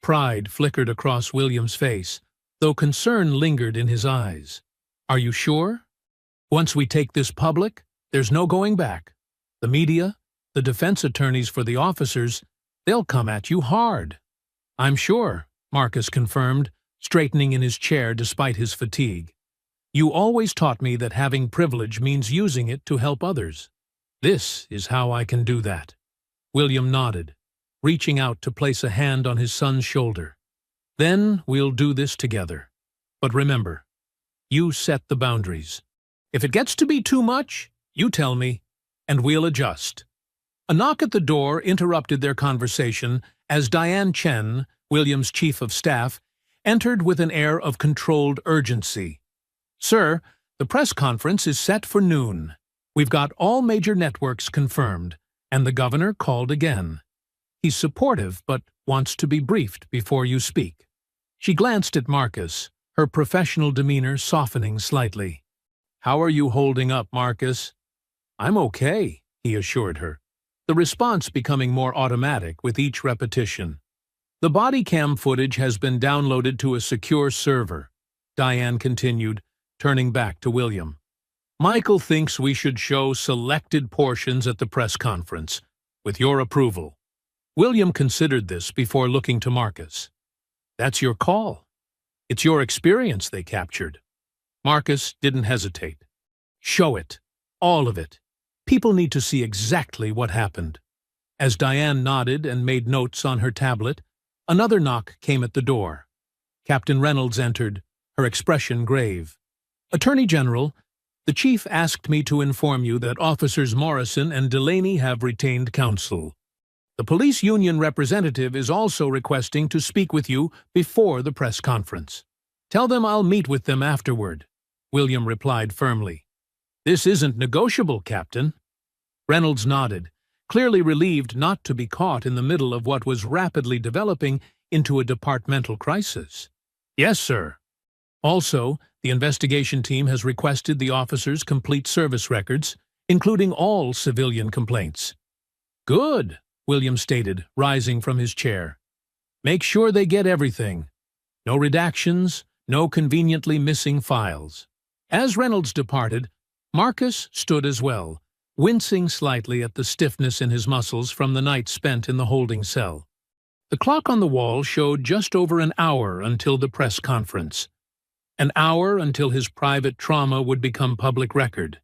Pride flickered across William's face, though concern lingered in his eyes. Are you sure? Once we take this public, there's no going back. The media, the defense attorneys for the officers, they'll come at you hard. I'm sure, Marcus confirmed, straightening in his chair despite his fatigue. You always taught me that having privilege means using it to help others. This is how I can do that. William nodded, reaching out to place a hand on his son's shoulder. Then we'll do this together. But remember, you set the boundaries. If it gets to be too much, you tell me, and we'll adjust. A knock at the door interrupted their conversation as Diane Chen, William's chief of staff, entered with an air of controlled urgency. Sir, the press conference is set for noon. We've got all major networks confirmed, and the governor called again. He's supportive, but wants to be briefed before you speak. She glanced at Marcus, her professional demeanor softening slightly. How are you holding up, Marcus? I'm okay, he assured her, the response becoming more automatic with each repetition. The body cam footage has been downloaded to a secure server, Diane continued, turning back to William. Michael thinks we should show selected portions at the press conference, with your approval. William considered this before looking to Marcus. That's your call. It's your experience they captured. Marcus didn't hesitate. Show it. All of it. People need to see exactly what happened. As Diane nodded and made notes on her tablet, another knock came at the door. Captain Reynolds entered, her expression grave. Attorney General, the chief asked me to inform you that Officers Morrison and Delaney have retained counsel. The police union representative is also requesting to speak with you before the press conference. Tell them I'll meet with them afterward, William replied firmly. This isn't negotiable, Captain. Reynolds nodded, clearly relieved not to be caught in the middle of what was rapidly developing into a departmental crisis. Yes, sir. Also, the investigation team has requested the officers' complete service records, including all civilian complaints. Good, William stated, rising from his chair. Make sure they get everything. No redactions, no conveniently missing files. As Reynolds departed, Marcus stood as well, wincing slightly at the stiffness in his muscles from the night spent in the holding cell. The clock on the wall showed just over an hour until the press conference. An hour until his private trauma would become public record.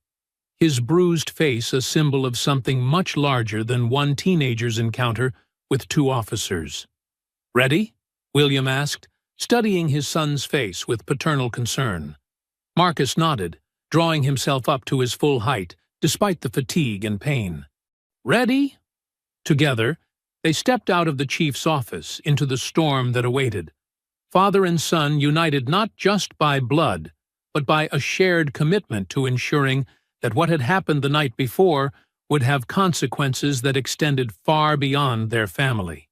His bruised face a symbol of something much larger than one teenager's encounter with two officers. Ready? William asked, studying his son's face with paternal concern. Marcus nodded, drawing himself up to his full height, despite the fatigue and pain. Ready? Together, they stepped out of the chief's office into the storm that awaited. Father and son united not just by blood, but by a shared commitment to ensuring that what had happened the night before would have consequences that extended far beyond their family.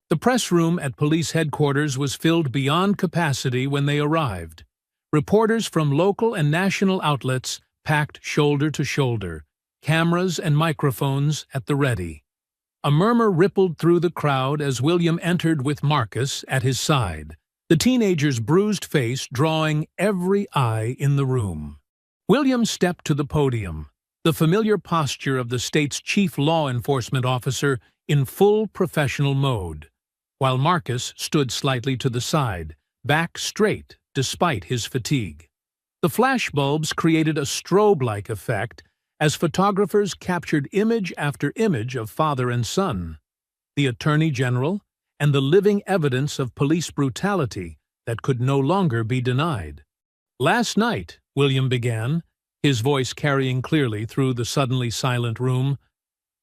The press room at police headquarters was filled beyond capacity when they arrived, Reporters from local and national outlets packed shoulder to shoulder, cameras and microphones at the ready. A murmur rippled through the crowd as William entered with Marcus at his side, the teenager's bruised face drawing every eye in the room. William stepped to the podium, the familiar posture of the state's chief law enforcement officer in full professional mode, while Marcus stood slightly to the side, back straight despite his fatigue. The flashbulbs created a strobe-like effect as photographers captured image after image of father and son, the Attorney General, and the living evidence of police brutality that could no longer be denied. "Last night," William began, his voice carrying clearly through the suddenly silent room,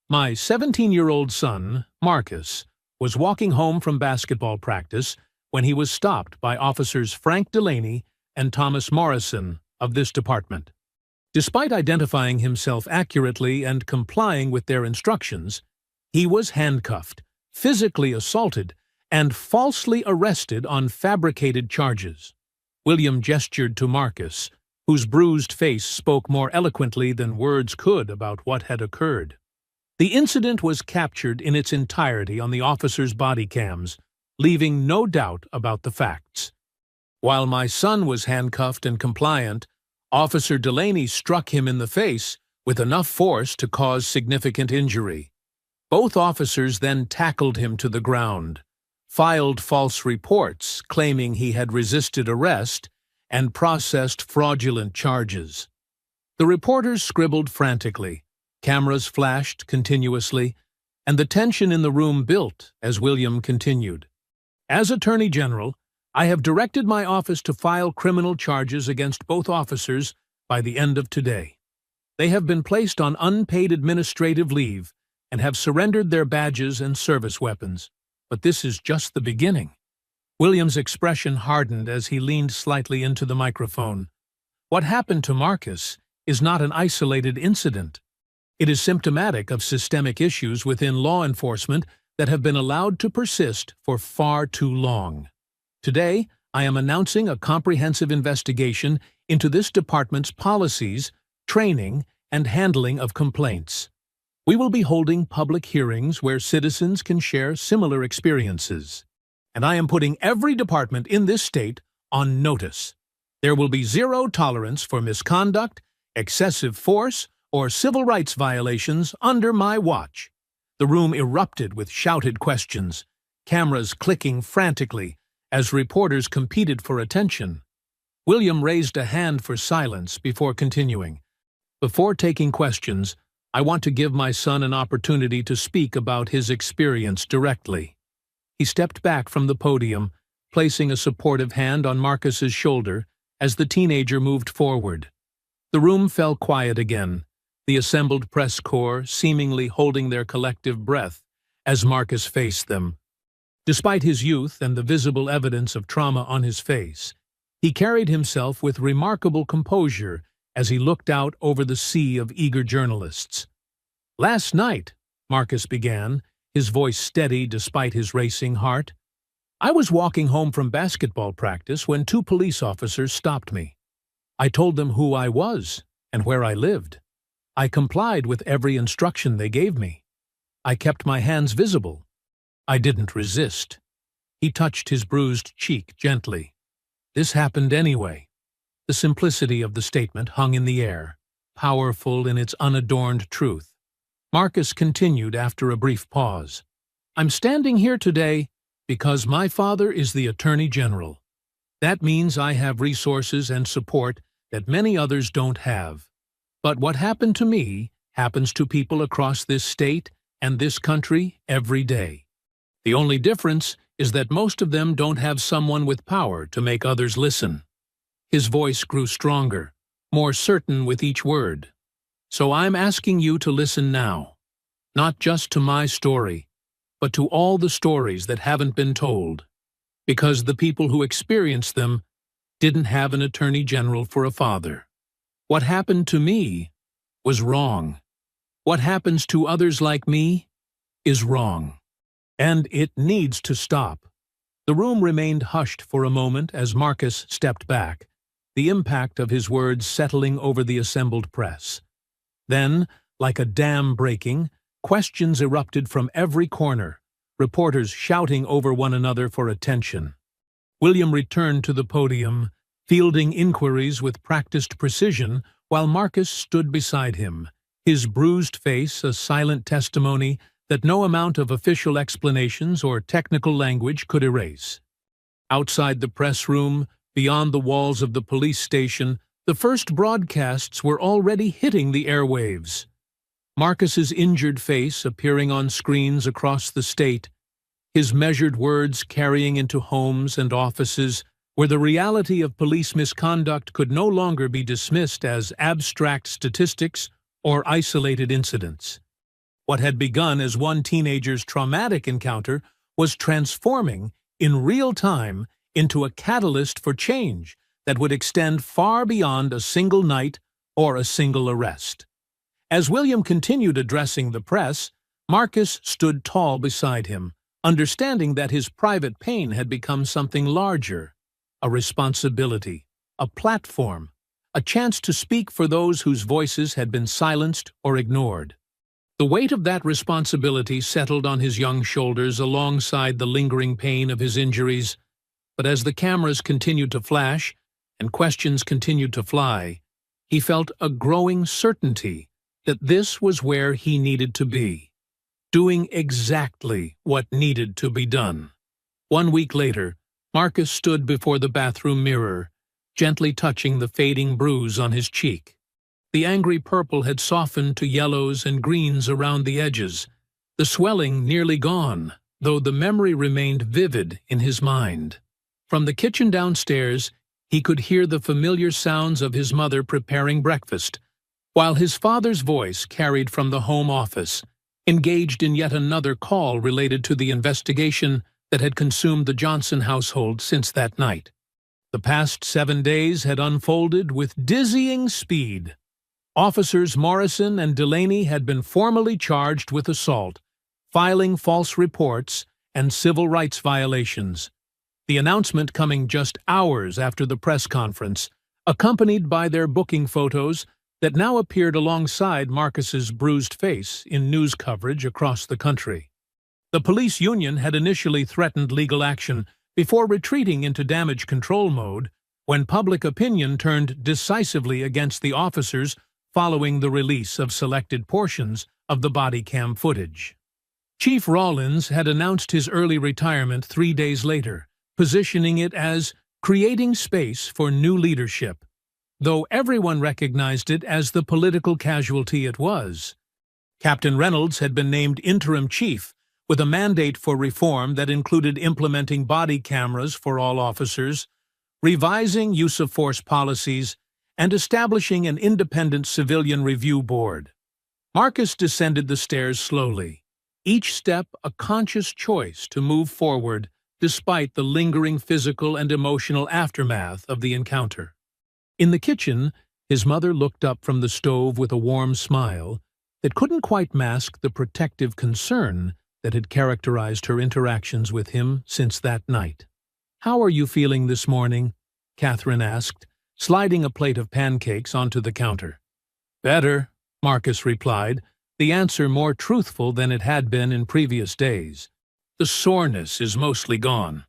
"my 17-year-old son, Marcus, was walking home from basketball practice when he was stopped by officers Frank Delaney and Thomas Morrison of this department. Despite identifying himself accurately and complying with their instructions, he was handcuffed, physically assaulted, and falsely arrested on fabricated charges." William gestured to Marcus, whose bruised face spoke more eloquently than words could about what had occurred. The incident was captured in its entirety on the officers' body cams, leaving no doubt about the facts. "While my son was handcuffed and compliant, Officer Delaney struck him in the face with enough force to cause significant injury. Both officers then tackled him to the ground, filed false reports claiming he had resisted arrest, and processed fraudulent charges." The reporters scribbled frantically, cameras flashed continuously, and the tension in the room built as William continued. "As Attorney General, I have directed my office to file criminal charges against both officers by the end of today. They have been placed on unpaid administrative leave and have surrendered their badges and service weapons. But this is just the beginning." William's expression hardened as he leaned slightly into the microphone. What happened to Marcus is not an isolated incident. It is symptomatic of systemic issues within law enforcement that have been allowed to persist for far too long. Today, I am announcing a comprehensive investigation into this department's policies, training, and handling of complaints. We will be holding public hearings where citizens can share similar experiences. And I am putting every department in this state on notice. There will be zero tolerance for misconduct, excessive force, or civil rights violations under my watch. The room erupted with shouted questions, cameras clicking frantically as reporters competed for attention. William raised a hand for silence before continuing. "Before taking questions, I want to give my son an opportunity to speak about his experience directly." He stepped back from the podium, placing a supportive hand on Marcus's shoulder as the teenager moved forward. The room fell quiet again, the assembled press corps seemingly holding their collective breath as Marcus faced them. Despite his youth and the visible evidence of trauma on his face, he carried himself with remarkable composure as he looked out over the sea of eager journalists. "Last night," Marcus began, his voice steady despite his racing heart, "I was walking home from basketball practice when two police officers stopped me. I told them who I was and where I lived. I complied with every instruction they gave me. I kept my hands visible. I didn't resist." He touched his bruised cheek gently. "This happened anyway." The simplicity of the statement hung in the air, powerful in its unadorned truth. Marcus continued after a brief pause. "I'm standing here today because my father is the Attorney General. That means I have resources and support that many others don't have. But what happened to me happens to people across this state and this country every day. The only difference is that most of them don't have someone with power to make others listen." His voice grew stronger, more certain with each word. "So I'm asking you to listen now, not just to my story, but to all the stories that haven't been told, because the people who experienced them didn't have an Attorney General for a father. What happened to me was wrong. What happens to others like me is wrong. And it needs to stop." The room remained hushed for a moment as Marcus stepped back, the impact of his words settling over the assembled press. Then, like a dam breaking, questions erupted from every corner, reporters shouting over one another for attention. William returned to the podium, fielding inquiries with practiced precision, while Marcus stood beside him, his bruised face a silent testimony that no amount of official explanations or technical language could erase. Outside the press room, beyond the walls of the police station, the first broadcasts were already hitting the airwaves. Marcus's injured face appearing on screens across the state, his measured words carrying into homes and offices, where the reality of police misconduct could no longer be dismissed as abstract statistics or isolated incidents. What had begun as one teenager's traumatic encounter was transforming, in real time, into a catalyst for change that would extend far beyond a single night or a single arrest. As William continued addressing the press, Marcus stood tall beside him, understanding that his private pain had become something larger, a responsibility, a platform, a chance to speak for those whose voices had been silenced or ignored. The weight of that responsibility settled on his young shoulders alongside the lingering pain of his injuries, but as the cameras continued to flash and questions continued to fly, he felt a growing certainty that this was where he needed to be, doing exactly what needed to be done. 1 week later, Marcus stood before the bathroom mirror, gently touching the fading bruise on his cheek. The angry purple had softened to yellows and greens around the edges, the swelling nearly gone, though the memory remained vivid in his mind. From the kitchen downstairs, he could hear the familiar sounds of his mother preparing breakfast, while his father's voice carried from the home office, engaged in yet another call related to the investigation that had consumed the Johnson household since that night. The past 7 days had unfolded with dizzying speed. Officers Morrison and Delaney had been formally charged with assault, filing false reports, and civil rights violations. The announcement coming just hours after the press conference, accompanied by their booking photos that now appeared alongside Marcus's bruised face in news coverage across the country. The police union had initially threatened legal action before retreating into damage control mode when public opinion turned decisively against the officers following the release of selected portions of the body cam footage. Chief Rawlins had announced his early retirement 3 days later, positioning it as creating space for new leadership, though everyone recognized it as the political casualty it was. Captain Reynolds had been named interim chief, with a mandate for reform that included implementing body cameras for all officers, revising use-of-force policies, and establishing an independent civilian review board. Marcus descended the stairs slowly, each step a conscious choice to move forward despite the lingering physical and emotional aftermath of the encounter. In the kitchen, his mother looked up from the stove with a warm smile that couldn't quite mask the protective concern that had characterized her interactions with him since that night. "How are you feeling this morning?" Catherine asked, sliding a plate of pancakes onto the counter. "Better," Marcus replied, the answer more truthful than it had been in previous days. "The soreness is mostly gone."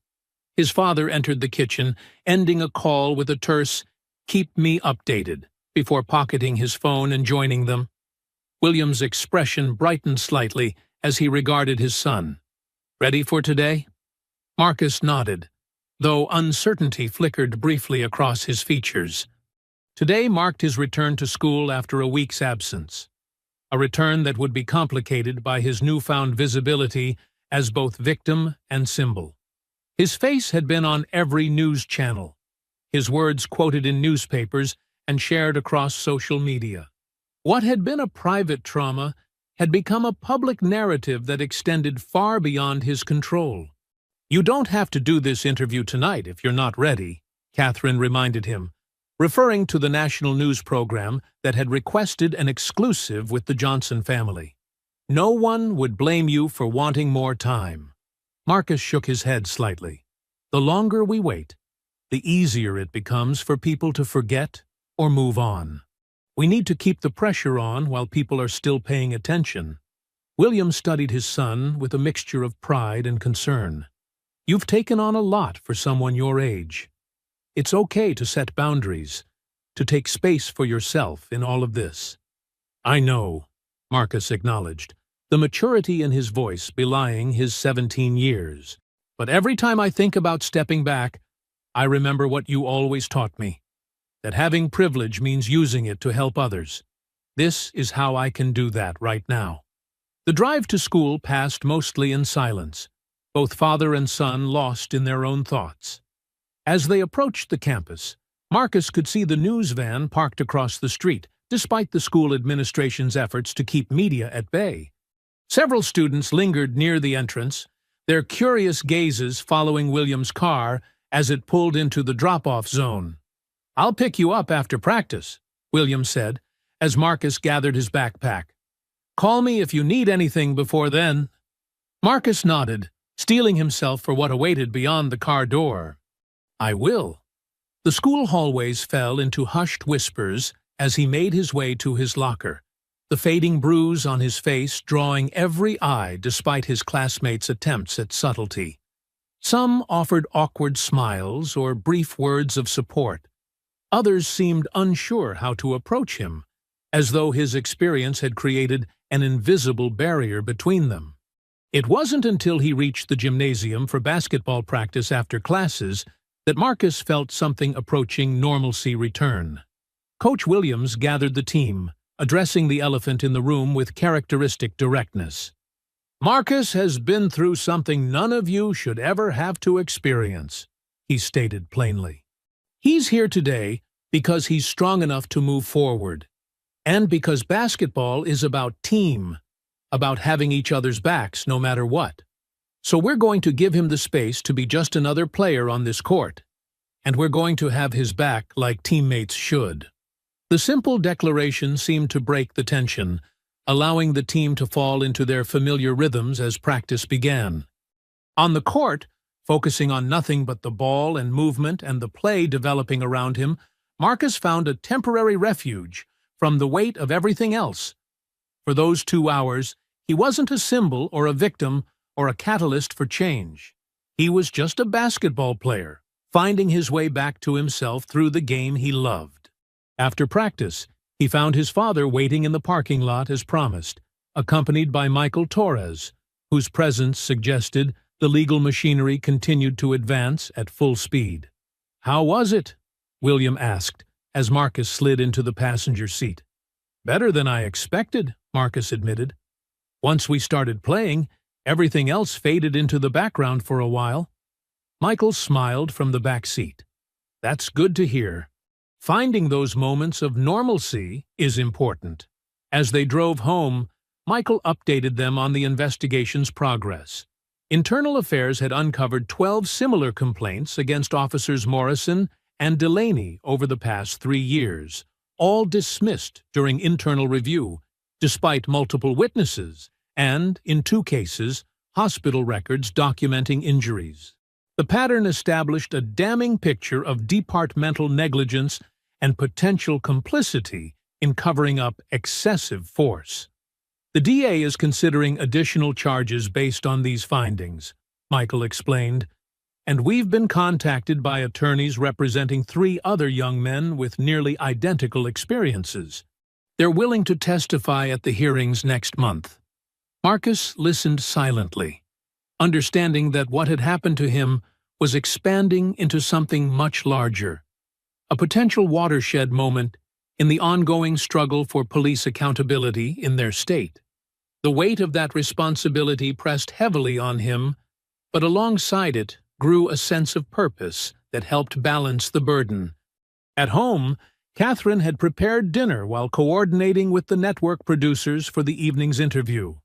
His father entered the kitchen, ending a call with a terse, "Keep me updated," before pocketing his phone and joining them. William's expression brightened slightly as he regarded his son. "Ready for today?" Marcus nodded, though uncertainty flickered briefly across his features. Today marked his return to school after a week's absence, a return that would be complicated by his newfound visibility as both victim and symbol. His face had been on every news channel, his words quoted in newspapers and shared across social media. What had been a private trauma had become a public narrative that extended far beyond his control. "You don't have to do this interview tonight if you're not ready," Catherine reminded him, referring to the national news program that had requested an exclusive with the Johnson family. "No one would blame you for wanting more time." Marcus shook his head slightly. "The longer we wait, the easier it becomes for people to forget or move on. We need to keep the pressure on while people are still paying attention. William studied his son with a mixture of pride and concern. You've taken on a lot for someone your age. It's okay to set boundaries, to take space for yourself in all of this. I know, Marcus acknowledged, the maturity in his voice belying his 17 years. But every time I think about stepping back, I remember what you always taught me, that having privilege means using it to help others. This is how I can do that right now. The drive to school passed mostly in silence, both father and son lost in their own thoughts. As they approached the campus, Marcus could see the news van parked across the street, despite the school administration's efforts to keep media at bay. Several students lingered near the entrance, their curious gazes following William's car as it pulled into the drop-off zone. "I'll pick you up after practice," William said, as Marcus gathered his backpack. "Call me if you need anything before then." Marcus nodded, steeling himself for what awaited beyond the car door. "I will." The school hallways fell into hushed whispers as he made his way to his locker, the fading bruise on his face drawing every eye despite his classmates' attempts at subtlety. Some offered awkward smiles or brief words of support. Others seemed unsure how to approach him, as though his experience had created an invisible barrier between them. It wasn't until he reached the gymnasium for basketball practice after classes that Marcus felt something approaching normalcy return. Coach Williams gathered the team, addressing the elephant in the room with characteristic directness. "Marcus has been through something none of you should ever have to experience," he stated plainly. "He's here today because he's strong enough to move forward, and because basketball is about team, about having each other's backs no matter what. So we're going to give him the space to be just another player on this court, and we're going to have his back like teammates should." The simple declaration seemed to break the tension, allowing the team to fall into their familiar rhythms as practice began. On the court, focusing on nothing but the ball and movement and the play developing around him, Marcus found a temporary refuge from the weight of everything else. For those 2 hours, he wasn't a symbol or a victim or a catalyst for change. He was just a basketball player, finding his way back to himself through the game he loved. After practice, he found his father waiting in the parking lot as promised, accompanied by Michael Torres, whose presence suggested the legal machinery continued to advance at full speed. "How was it?" William asked, as Marcus slid into the passenger seat. "Better than I expected," Marcus admitted. "Once we started playing, everything else faded into the background for a while." Michael smiled from the back seat. "That's good to hear. Finding those moments of normalcy is important." As they drove home, Michael updated them on the investigation's progress. Internal Affairs had uncovered 12 similar complaints against Officers Morrison and Delaney over the past 3 years, all dismissed during internal review, despite multiple witnesses and, in 2 cases, hospital records documenting injuries. The pattern established a damning picture of departmental negligence and potential complicity in covering up excessive force. "The DA is considering additional charges based on these findings," Michael explained, "and we've been contacted by attorneys representing 3 other young men with nearly identical experiences. They're willing to testify at the hearings next month." Marcus listened silently, understanding that what had happened to him was expanding into something much larger, a potential watershed moment in the ongoing struggle for police accountability in their state. The weight of that responsibility pressed heavily on him, but alongside it grew a sense of purpose that helped balance the burden. At home, Catherine had prepared dinner while coordinating with the network producers for the evening's interview.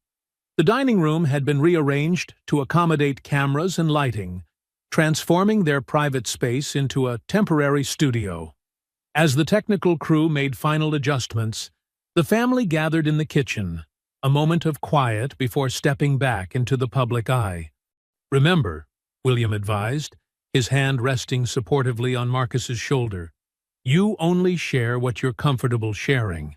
The dining room had been rearranged to accommodate cameras and lighting, transforming their private space into a temporary studio. As the technical crew made final adjustments, the family gathered in the kitchen, a moment of quiet before stepping back into the public eye. "Remember," William advised, his hand resting supportively on Marcus's shoulder. You only share what you're comfortable sharing.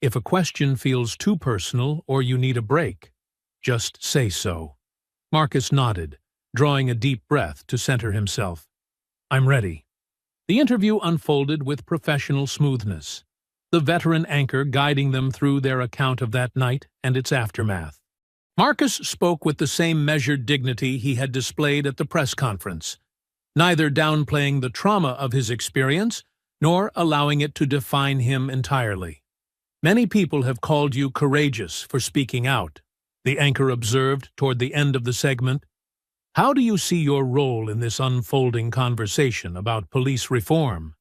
If a question feels too personal or you need a break, just say so. Marcus nodded, drawing a deep breath to center himself. I'm ready. The interview unfolded with professional smoothness, the veteran anchor guiding them through their account of that night and its aftermath. Marcus spoke with the same measured dignity he had displayed at the press conference, neither downplaying the trauma of his experience nor allowing it to define him entirely. Many people have called you courageous for speaking out, the anchor observed toward the end of the segment. How do you see your role in this unfolding conversation about police reform?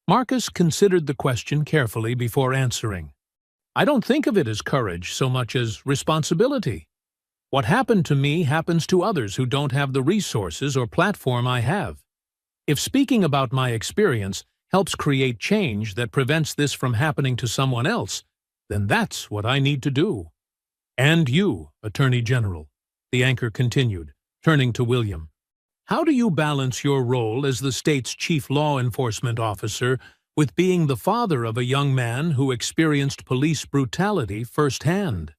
Marcus considered the question carefully before answering. I don't think of it as courage so much as responsibility. What happened to me happens to others who don't have the resources or platform I have. If speaking about my experience helps create change that prevents this from happening to someone else, then that's what I need to do. And you, Attorney General, the anchor continued, turning to William. How do you balance your role as the state's chief law enforcement officer with being the father of a young man who experienced police brutality firsthand?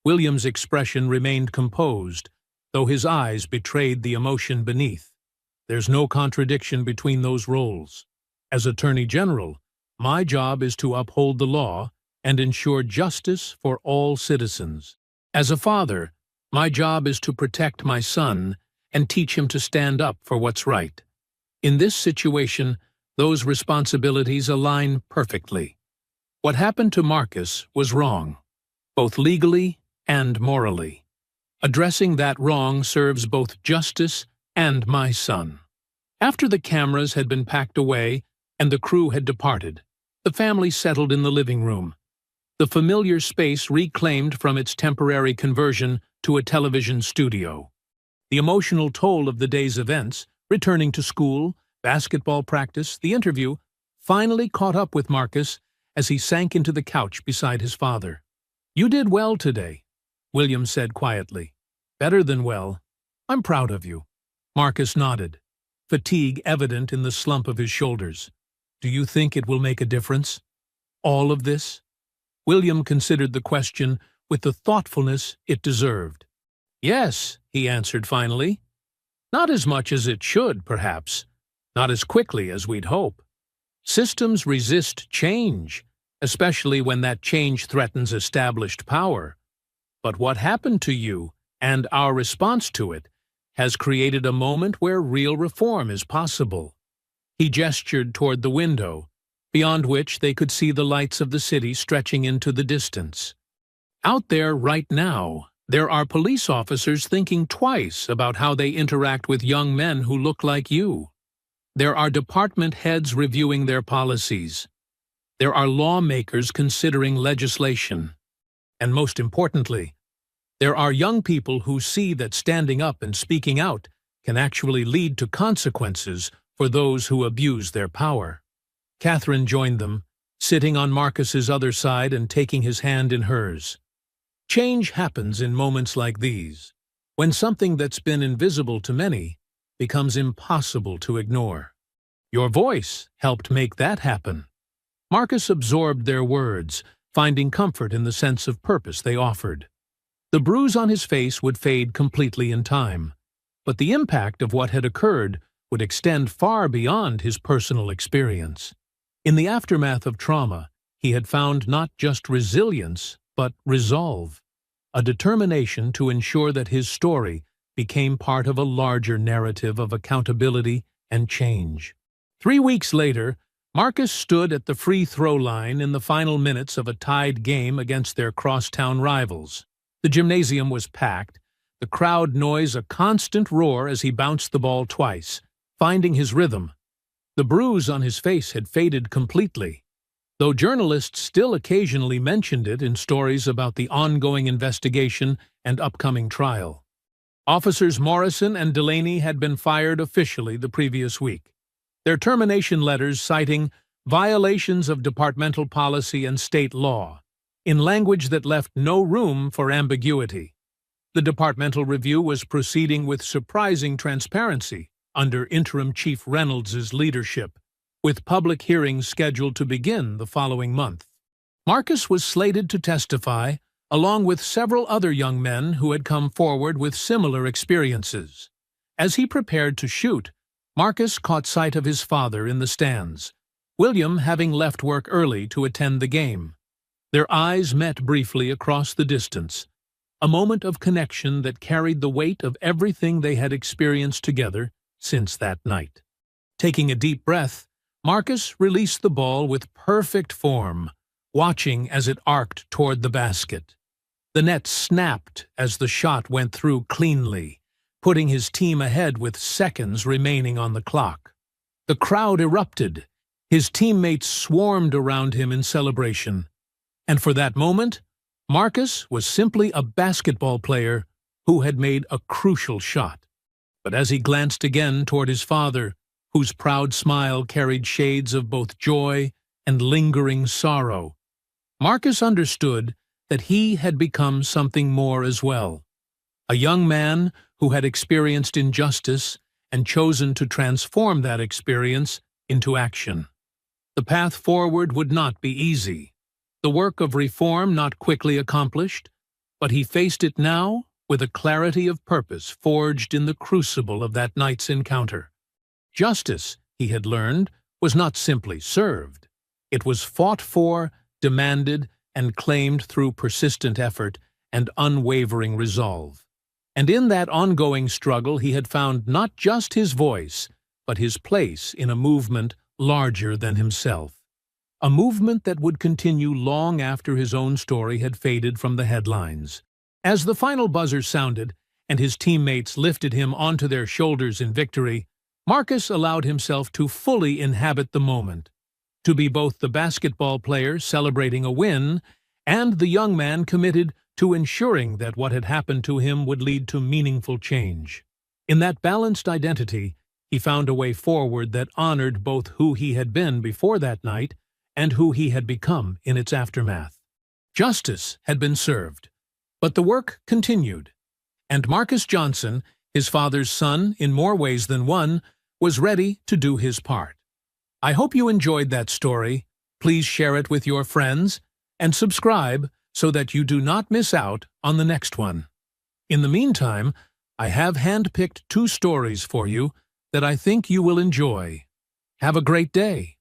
William's expression remained composed, though his eyes betrayed the emotion beneath. There's no contradiction between those roles. As Attorney General, my job is to uphold the law and ensure justice for all citizens. As a father, my job is to protect my son and teach him to stand up for what's right. In this situation, those responsibilities align perfectly. What happened to Marcus was wrong, both legally and morally. Addressing that wrong serves both justice and my son. After the cameras had been packed away and the crew had departed, the family settled in the living room, the familiar space reclaimed from its temporary conversion to a television studio. The emotional toll of the day's events, returning to school, basketball practice, the interview, finally caught up with Marcus as he sank into the couch beside his father. You did well today, William said quietly. Better than well. I'm proud of you. Marcus nodded, fatigue evident in the slump of his shoulders. Do you think it will make a difference? All of this? William considered the question with the thoughtfulness it deserved. Yes, he answered finally. Not as much as it should, perhaps. Not as quickly as we'd hope. Systems resist change, especially when that change threatens established power. But what happened to you, and our response to it, has created a moment where real reform is possible. He gestured toward the window, beyond which they could see the lights of the city stretching into the distance. Out there right now, there are police officers thinking twice about how they interact with young men who look like you. There are department heads reviewing their policies. There are lawmakers considering legislation. And most importantly, there are young people who see that standing up and speaking out can actually lead to consequences for those who abuse their power. Catherine joined them, sitting on Marcus's other side and taking his hand in hers. Change happens in moments like these, when something that's been invisible to many becomes impossible to ignore. Your voice helped make that happen. Marcus absorbed their words, finding comfort in the sense of purpose they offered. The bruise on his face would fade completely in time, but the impact of what had occurred would extend far beyond his personal experience. In the aftermath of trauma, he had found not just resilience, but resolve, a determination to ensure that his story became part of a larger narrative of accountability and change. 3 weeks later, Marcus stood at the free throw line in the final minutes of a tied game against their crosstown rivals. The gymnasium was packed, the crowd noise a constant roar as he bounced the ball twice, finding his rhythm. The bruise on his face had faded completely, though journalists still occasionally mentioned it in stories about the ongoing investigation and upcoming trial. Officers Morrison and Delaney had been fired officially the previous week, their termination letters citing violations of departmental policy and state law, in language that left no room for ambiguity. The departmental review was proceeding with surprising transparency, under Interim Chief Reynolds's leadership, with public hearings scheduled to begin the following month. Marcus was slated to testify, along with several other young men who had come forward with similar experiences. As he prepared to shoot, Marcus caught sight of his father in the stands, William having left work early to attend the game. Their eyes met briefly across the distance, a moment of connection that carried the weight of everything they had experienced together since that night. Taking a deep breath, Marcus released the ball with perfect form, watching as it arced toward the basket. The net snapped as the shot went through cleanly, putting his team ahead with seconds remaining on the clock. The crowd erupted. His teammates swarmed around him in celebration. And for that moment, Marcus was simply a basketball player who had made a crucial shot. But as he glanced again toward his father, whose proud smile carried shades of both joy and lingering sorrow, Marcus understood that he had become something more as well. A young man who had experienced injustice and chosen to transform that experience into action. The path forward would not be easy, the work of reform not quickly accomplished, but he faced it now with a clarity of purpose forged in the crucible of that night's encounter. Justice, he had learned, was not simply served. It was fought for, demanded, and claimed through persistent effort and unwavering resolve. And in that ongoing struggle he had found not just his voice, but his place in a movement larger than himself. A movement that would continue long after his own story had faded from the headlines. As the final buzzer sounded and his teammates lifted him onto their shoulders in victory, Marcus allowed himself to fully inhabit the moment, to be both the basketball player celebrating a win and the young man committed to ensuring that what had happened to him would lead to meaningful change. In that balanced identity, he found a way forward that honored both who he had been before that night and who he had become in its aftermath. Justice had been served, but the work continued, and Marcus Johnson, his father's son in more ways than one, was ready to do his part. I hope you enjoyed that story. Please share it with your friends and subscribe so that you do not miss out on the next one. In the meantime, I have handpicked 2 stories for you that I think you will enjoy. Have a great day.